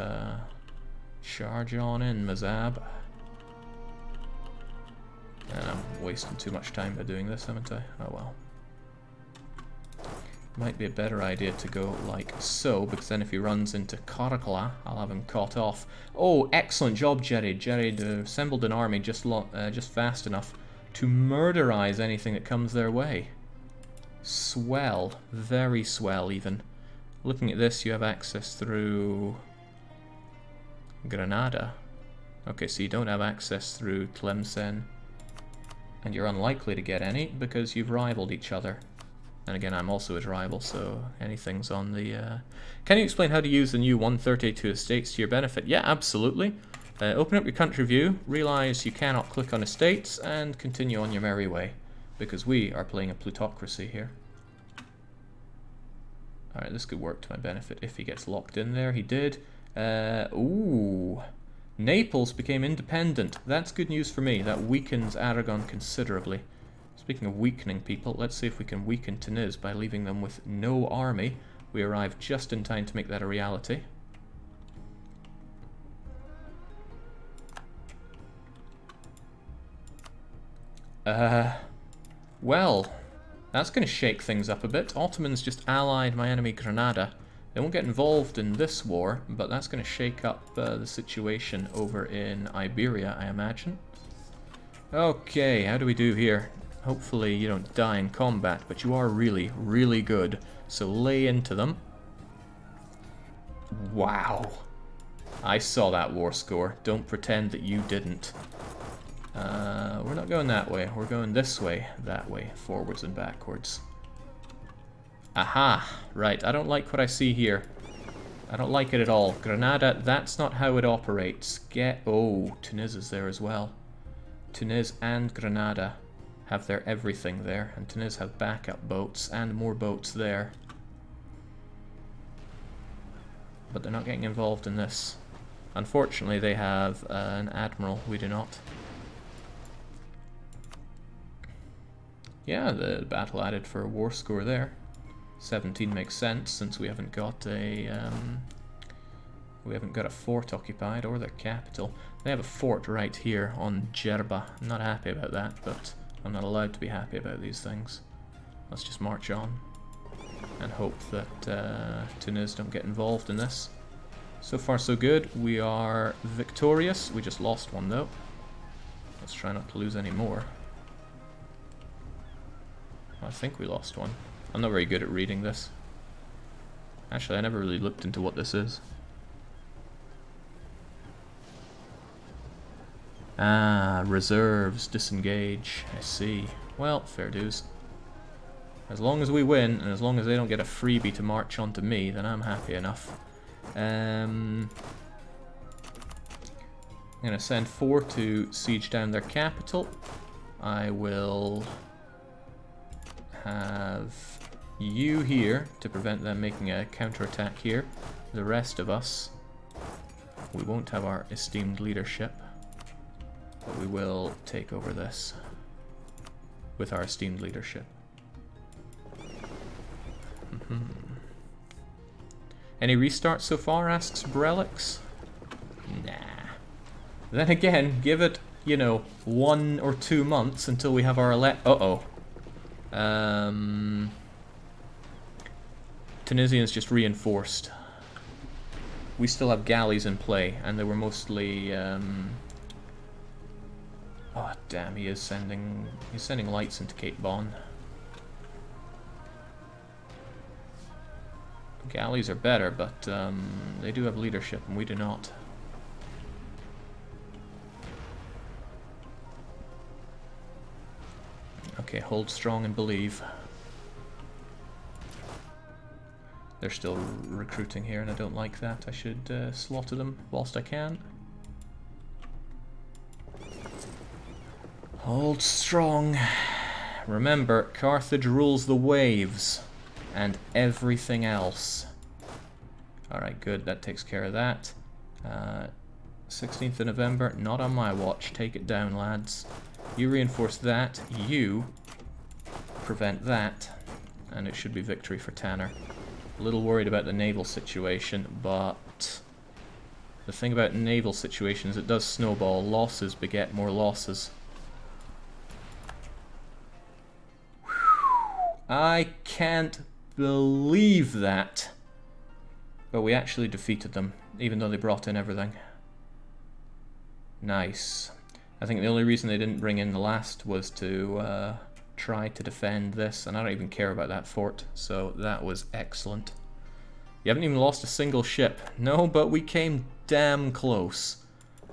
Speaker 1: charge on in, Mazab. And I'm wasting too much time by doing this, haven't I? Oh well. Might be a better idea to go like so, because then if he runs into Karkla, I'll have him caught off. Oh, excellent job, Jared. Jared assembled an army just fast enough to murderize anything that comes their way. Swell. Very swell, even. Looking at this, you have access through Granada. Okay, so you don't have access through Tlemcen, and you're unlikely to get any because you've rivaled each other. And again, I'm also his rival, so anything's on the... Can you explain how to use the new 132 estates to your benefit? Yeah, absolutely. Open up your country view, realize you cannot click on estates, and continue on your merry way, because we are playing a plutocracy here. Alright, this could work to my benefit if he gets locked in there. He did. Ooh. Naples became independent. That's good news for me. That weakens Aragon considerably. Speaking of weakening people, let's see if we can weaken Tunis by leaving them with no army. We arrived just in time to make that a reality. Well, that's going to shake things up a bit. Ottomans just allied my enemy Granada. They won't get involved in this war, but that's going to shake up the situation over in Iberia, I imagine. Okay, how do we do here? Hopefully you don't die in combat, but you are really, really good. So lay into them. Wow. I saw that war score. Don't pretend that you didn't. We're not going that way. We're going this way, that way, forwards and backwards. Aha! Right, I don't like what I see here. I don't like it at all. Granada, that's not how it operates. Oh, Tunis is there as well. Tunis and Granada have their everything there, and Tunis have backup boats and more boats there. But they're not getting involved in this. Unfortunately, they have an admiral. We do not. Yeah, the battle added for a war score there. 17 makes sense since we haven't got a fort occupied or their capital. They have a fort right here on Djerba. I'm not happy about that, but I'm not allowed to be happy about these things. Let's just march on and hope that Tunis don't get involved in this. So far so good. We are victorious. We just lost one though. Let's try not to lose any more. I think we lost one. I'm not very good at reading this. Actually, I never really looked into what this is. Ah, reserves, disengage. I see. Well, fair dues. As long as we win, and as long as they don't get a freebie to march onto me, then I'm happy enough. I'm going to send 4 to siege down their capital. I will have you here to prevent them making a counterattack here. The rest of us, we won't have our esteemed leadership, but we will take over this with our esteemed leadership. Any restarts so far, asks Brelix? Nah. Then again, give it, you know, 1 or 2 months until we have our Tunisians just reinforced. we still have galleys in play, and they were mostly... Oh, damn, he's sending lights into Cape Bon. Galleys are better, but they do have leadership, and we do not. Okay, hold strong and believe. They're still recruiting here, and I don't like that. I should slaughter them whilst I can. Hold strong. Remember, Carthage rules the waves and everything else. Alright, good. That takes care of that. 16th of November, not on my watch. Take it down, lads. You reinforce that. You prevent that. And it should be victory for Tanner. A little worried about the naval situation, but the thing about naval situations, it does snowball. Losses beget more losses. I can't believe that. But we actually defeated them, even though they brought in everything. Nice. I think the only reason they didn't bring in the last was to try to defend this, and I don't even care about that fort, so that was excellent. You haven't even lost a single ship. No, but we came damn close.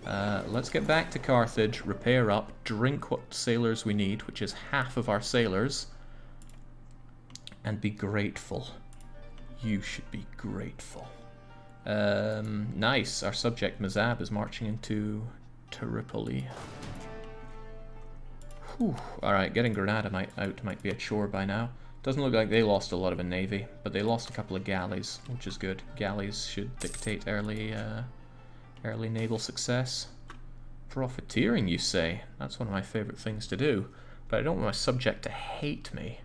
Speaker 1: Let's get back to Carthage, repair up, drink what sailors we need, which is half of our sailors, and be grateful. You should be grateful. Nice. Our subject Mazab is marching into Tripoli. Alright, getting Granada might be a chore by now. Doesn't look like they lost a lot of a navy, but they lost a couple of galleys, which is good. Galleys should dictate early naval success. Profiteering, you say? That's one of my favorite things to do, but I don't want my subject to hate me.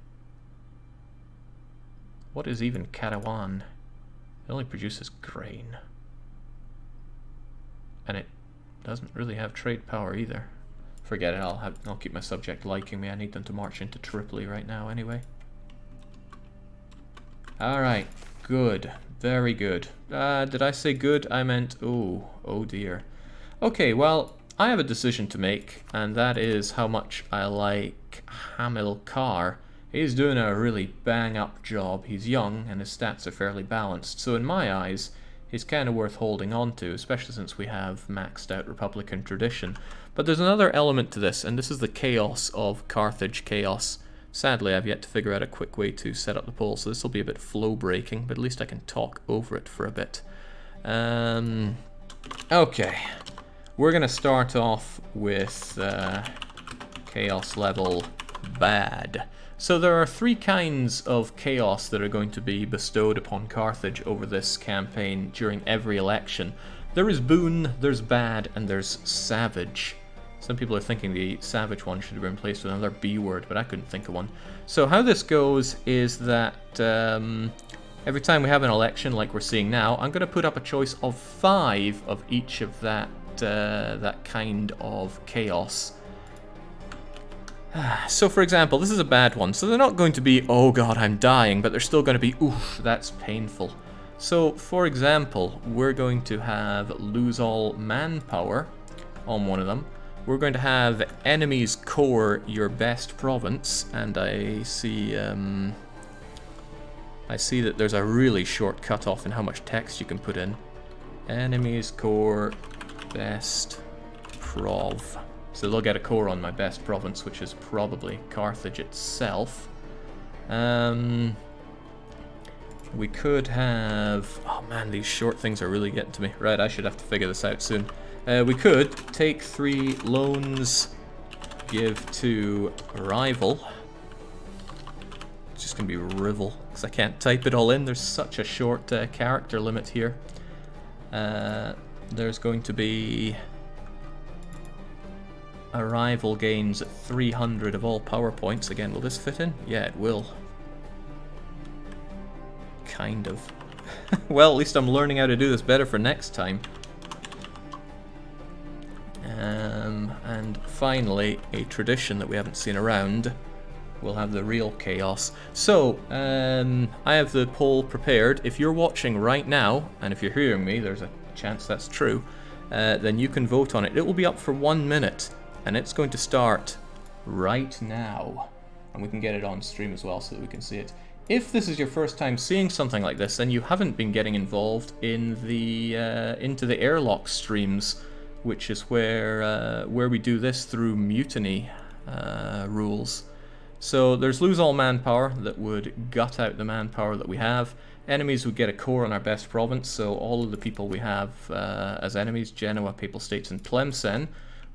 Speaker 1: What is even Karawan? It only produces grain. And it doesn't really have trade power either. Forget it, I'll keep my subject liking me. I need them to march into Tripoli right now anyway. Alright, good. Very good. Did I say good? I meant, oh dear. Okay, well, I have a decision to make, and that is how much I like Hamilcar. He's doing a really bang-up job. He's young, and his stats are fairly balanced. So in my eyes, he's kind of worth holding on to, especially since we have maxed out Republican tradition. But there's another element to this, and this is the chaos of Carthage chaos. Sadly, I've yet to figure out a quick way to set up the poll, so this will be a bit flow-breaking, but at least I can talk over it for a bit. Okay. We're going to start off with chaos level bad. So there are three kinds of chaos that are going to be bestowed upon Carthage over this campaign during every election. There is boon, there's bad, and there's savage. Some people are thinking the savage one should have been replaced with another B word, but I couldn't think of one. So how this goes is that every time we have an election like we're seeing now, I'm going to put up a choice of 5 of each of that kind of chaos. So for example, this is a bad one. So they're not going to be, oh god, I'm dying, but they're still going to be, oof, that's painful. So for example, we're going to have lose all manpower on one of them. We're going to have enemies core your best province, and I see that there's a really short cutoff in how much text you can put in. Enemies core best prov. So they'll get a core on my best province, which is probably Carthage itself. We could have... Oh man, these short things are really getting to me. Right, I should have to figure this out soon. We could take 3 loans, give to rival. It's just going to be rival, because I can't type it all in. There's such a short character limit here. There's going to be... A rival gains 300 of all power points. Again, will this fit in? Yeah, it will. Kind of. Well, at least I'm learning how to do this better for next time. And finally, a tradition that we haven't seen around. we'll have the real chaos. So, I have the poll prepared. If you're watching right now, and if you're hearing me, there's a chance that's true, then you can vote on it. It will be up for 1 minute, and it's going to start right now. And we can get it on stream as well so that we can see it. If this is your first time seeing something like this, then you haven't been getting involved in the into the airlock streams, which is where we do this through mutiny rules. So there's lose all manpower that would gut out the manpower that we have. Enemies would get a core on our best province, so all of the people we have as enemies, Genoa, Papal States and Tlemcen,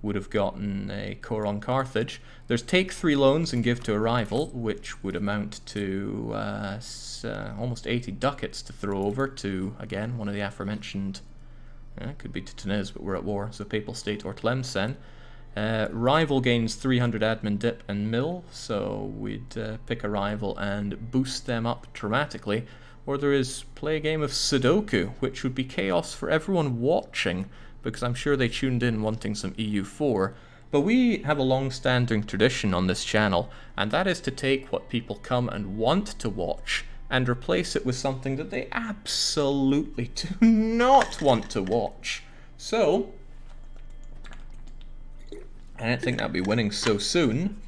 Speaker 1: would have gotten a core on Carthage. There's take 3 loans and give to a rival, which would amount to almost 80 ducats to throw over to, again, one of the aforementioned, could be to Tunis, but we're at war, so Papal State or Tlemcen. Rival gains 300 admin dip and mill, so we'd pick a rival and boost them up dramatically. Or there is play a game of Sudoku, which would be chaos for everyone watching, because I'm sure they tuned in wanting some EU4. But we have a long-standing tradition on this channel, and that is to take what people come and want to watch and replace it with something that they absolutely do not want to watch. So, I didn't think I'd be winning so soon.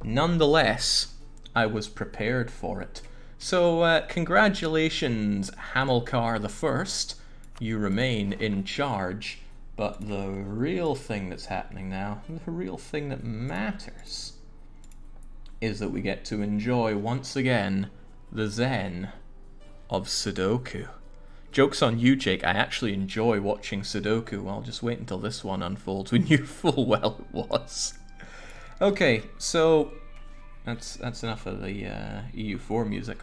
Speaker 1: Nonetheless, I was prepared for it. So, congratulations, Hamilcar the First. You remain in charge. But the real thing that's happening now, the real thing that matters, is that we get to enjoy once again the zen of Sudoku. Joke's on you, Jake. I actually enjoy watching Sudoku. Well, just wait until this one unfolds. We knew full well it was. Okay, so that's enough of the EU4 music.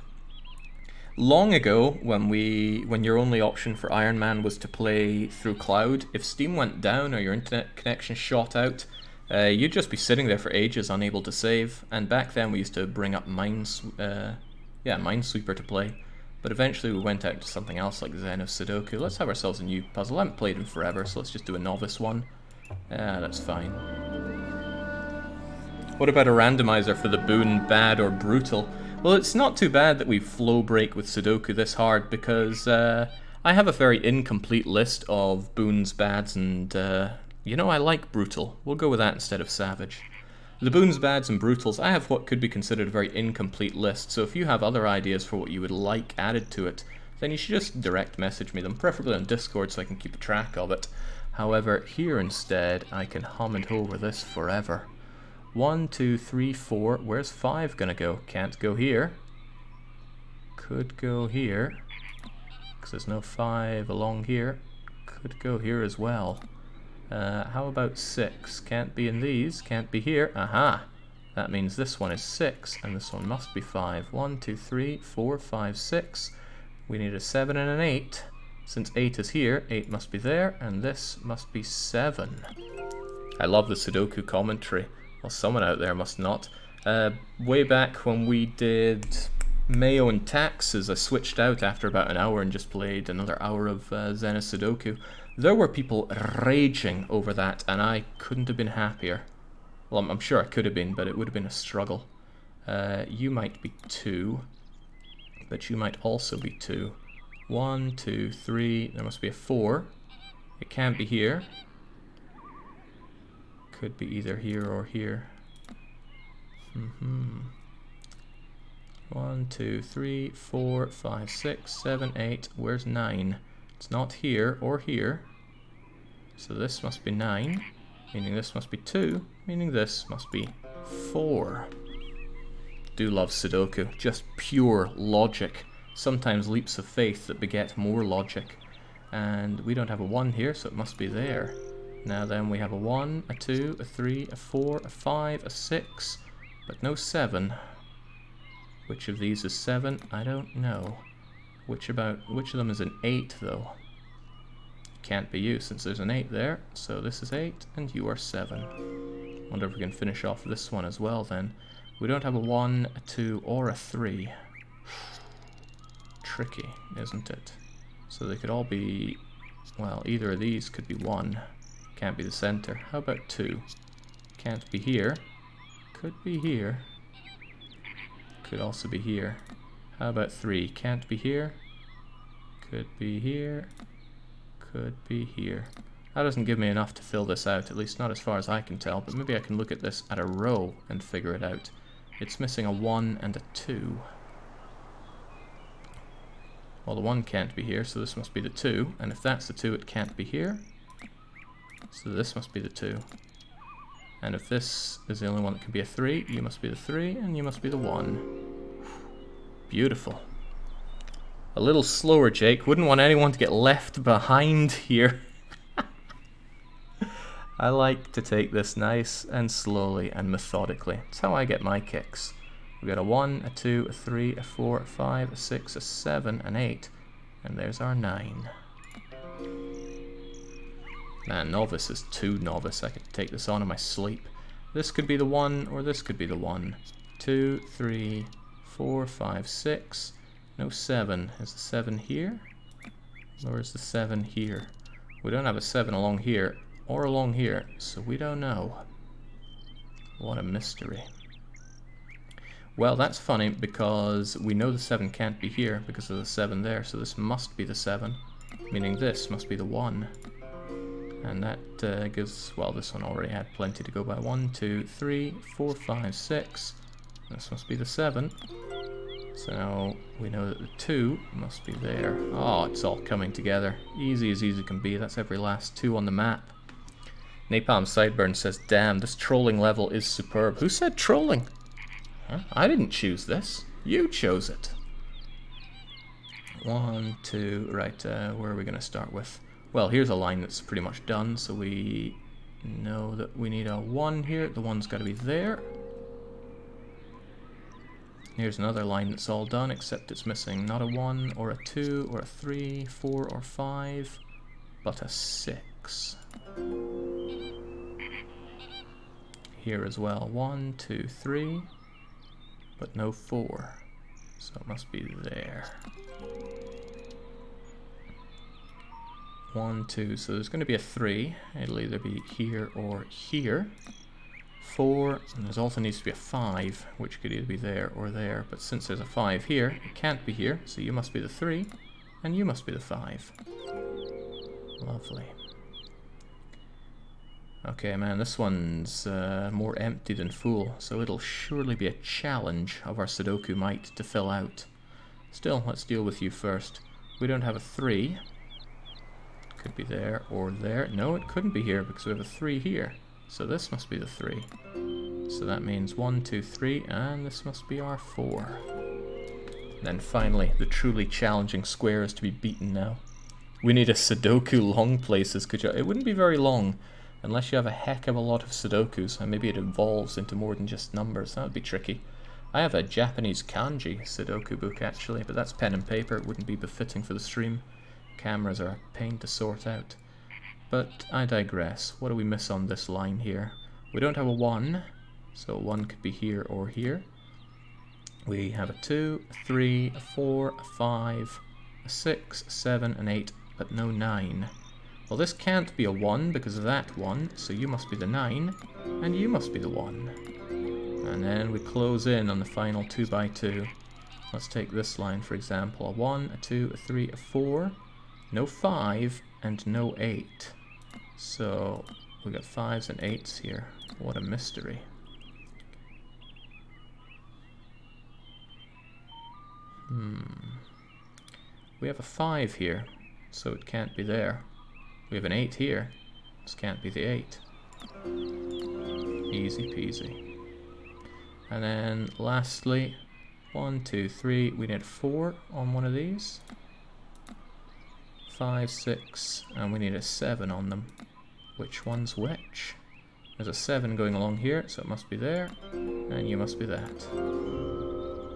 Speaker 1: Long ago, when your only option for Iron Man was to play through cloud, if Steam went down or your internet connection shot out, you'd just be sitting there for ages unable to save. And back then we used to bring up Minesweeper to play. But eventually we went out to something else like Zen of Sudoku. Let's have ourselves a new puzzle. I haven't played in forever, so let's just do a novice one. That's fine. What about a randomizer for the boon, bad or brutal? Well, it's not too bad that we flow break with Sudoku this hard, because I have a very incomplete list of boons, bads, and you know, I like brutal. We'll go with that instead of savage. The boons, bads, and brutals, I have what could be considered a very incomplete list, so if you have other ideas for what you would like added to it, then you should just direct message me them, preferably on Discord so I can keep a track of it. However, here instead, I can hum and over this forever. 1, 2, 3, 4. Where's 5 gonna go? Can't go here. Could go here, because there's no 5 along here. Could go here as well. How about 6? Can't be in these. Can't be here. Aha! That means this one is 6, and this one must be 5. 1, 2, 3, 4, 5, 6. We need a 7 and an 8. Since 8 is here, 8 must be there, and this must be 7. I love the Sudoku commentary. Well, someone out there must not. Way back when we did Mayo and Taxes, I switched out after about an hour and just played another hour of Zen of Sudoku. There were people raging over that, and I couldn't have been happier. Well, I'm sure I could have been, but it would have been a struggle. You might be 2, but you might also be 2. 1, 2, 3, there must be a 4. It can't be here. Could be either here or here. 1, 2, 3, 4, 5, 6, 7, 8. Where's 9? It's not here or here. So this must be 9, meaning this must be 2, meaning this must be 4. Do love Sudoku. Just pure logic. Sometimes leaps of faith that beget more logic. And we don't have a 1 here, so it must be there. Now then, we have a 1, a 2, a 3, a 4, a 5, a 6, but no 7. Which of these is 7? I don't know. Which of them is an 8, though? Can't be you, since there's an 8 there. So this is 8, and you are 7. Wonder if we can finish off this one as well, then. We don't have a 1, a 2, or a 3. Tricky, isn't it? So they could all be... well, either of these could be 1. Can't be the center. How about 2? Can't be here. Could be here. could also be here. How about 3? Can't be here. Could be here. Could be here. That doesn't give me enough to fill this out, at least not as far as I can tell, but maybe I can look at this at a row and figure it out. It's missing a 1 and a 2. Well, the 1 can't be here, so this must be the 2, and if that's the 2, it can't be here. So this must be the 2. And if this is the only one that can be a 3, you must be the 3, and you must be the 1. Beautiful. A little slower, Jake. Wouldn't want anyone to get left behind here. I like to take this nice and slowly and methodically. That's how I get my kicks. We've got a 1, a 2, a 3, a 4, a 5, a 6, a 7, an 8. And there's our 9. Man, novice is too novice. I could take this on in my sleep. This could be the 1, or this could be the 1. 2, 3, 4, 5, 6. No 7. Is the 7 here? Or is the 7 here? We don't have a 7 along here, or along here, so we don't know. What a mystery. Well, that's funny, because we know the 7 can't be here because of the 7 there, so this must be the 7, meaning this must be the 1. And that gives, well, this one already had plenty to go by. 1, 2, 3, 4, 5, 6. This must be the 7. So now we know that the 2 must be there. Oh, it's all coming together. Easy as easy can be. That's every last 2 on the map. Napalm Sideburn says, damn, this trolling level is superb. Who said trolling? Huh? I didn't choose this. You chose it. 1, 2, right, where are we going to start with? Well, here's a line that's pretty much done, so we know that we need a 1 here. The 1's got to be there. Here's another line that's all done, except it's missing not a 1 or a 2 or a 3, 4 or 5, but a 6. Here as well, 1, 2, 3, but no 4, so it must be there. 1, 2, so there's going to be a 3. It'll either be here or here. 4, and there also needs to be a 5, which could either be there or there. But since there's a 5 here, it can't be here, so you must be the 3, and you must be the 5. Lovely. Okay, man, this one's more empty than full, so it'll surely be a challenge of our Sudoku might to fill out. Still, let's deal with you first. We don't have a 3. Could be there or there. No, it couldn't be here because we have a 3 here. So this must be the 3. So that means 1, 2, 3, and this must be our 4. And then finally, the truly challenging square is to be beaten now. We need a Sudoku long places. It wouldn't be very long unless you have a heck of a lot of Sudokus, and maybe it evolves into more than just numbers. That would be tricky. I have a Japanese kanji Sudoku book actually, but that's pen and paper. It wouldn't be befitting for the stream. Cameras are a pain to sort out. But I digress. What do we miss on this line here? We don't have a 1, so 1 could be here or here. We have a 2, a 3, a 4, a 5, a 6, a 7, an 8, but no 9. Well, this can't be a 1 because of that 1, so you must be the 9, and you must be the 1. And then we close in on the final 2 by 2. Let's take this line for example. A 1, a 2, a 3, a 4, no 5, and no 8. So we got 5s and 8s here. What a mystery. We have a 5 here, so it can't be there. We have an 8 here. This can't be the 8. Easy peasy. And then lastly, 1, 2, 3, we need 4 on one of these. 5, 6, and we need a 7 on them. Which one's which? There's a 7 going along here, so it must be there, and you must be that.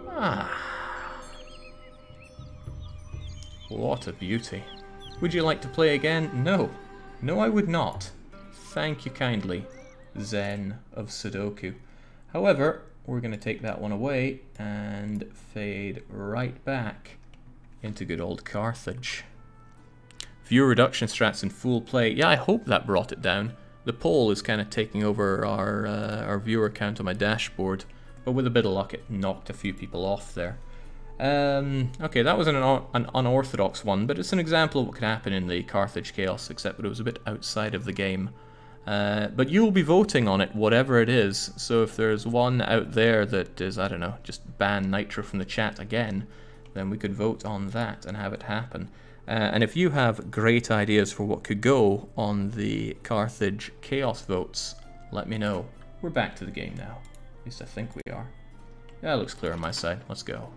Speaker 1: Ah! What a beauty. Would you like to play again? No. No, I would not. Thank you kindly, Zen of Sudoku. However, we're going to take that one away and fade right back into good old Carthage. Viewer reduction strats in full play. Yeah, I hope that brought it down. The poll is kind of taking over our viewer count on my dashboard. but with a bit of luck it knocked a few people off there. Okay, that was an unorthodox one, but it's an example of what could happen in the Carthage Chaos, except that it was a bit outside of the game. But you'll be voting on it, whatever it is, so if there's one out there that is, I don't know, just ban Nitro from the chat again, then we could vote on that and have it happen. And if you have great ideas for what could go on the Carthage Chaos votes, let me know. We're back to the game now. At least I think we are. Yeah, it looks clear on my side. Let's go.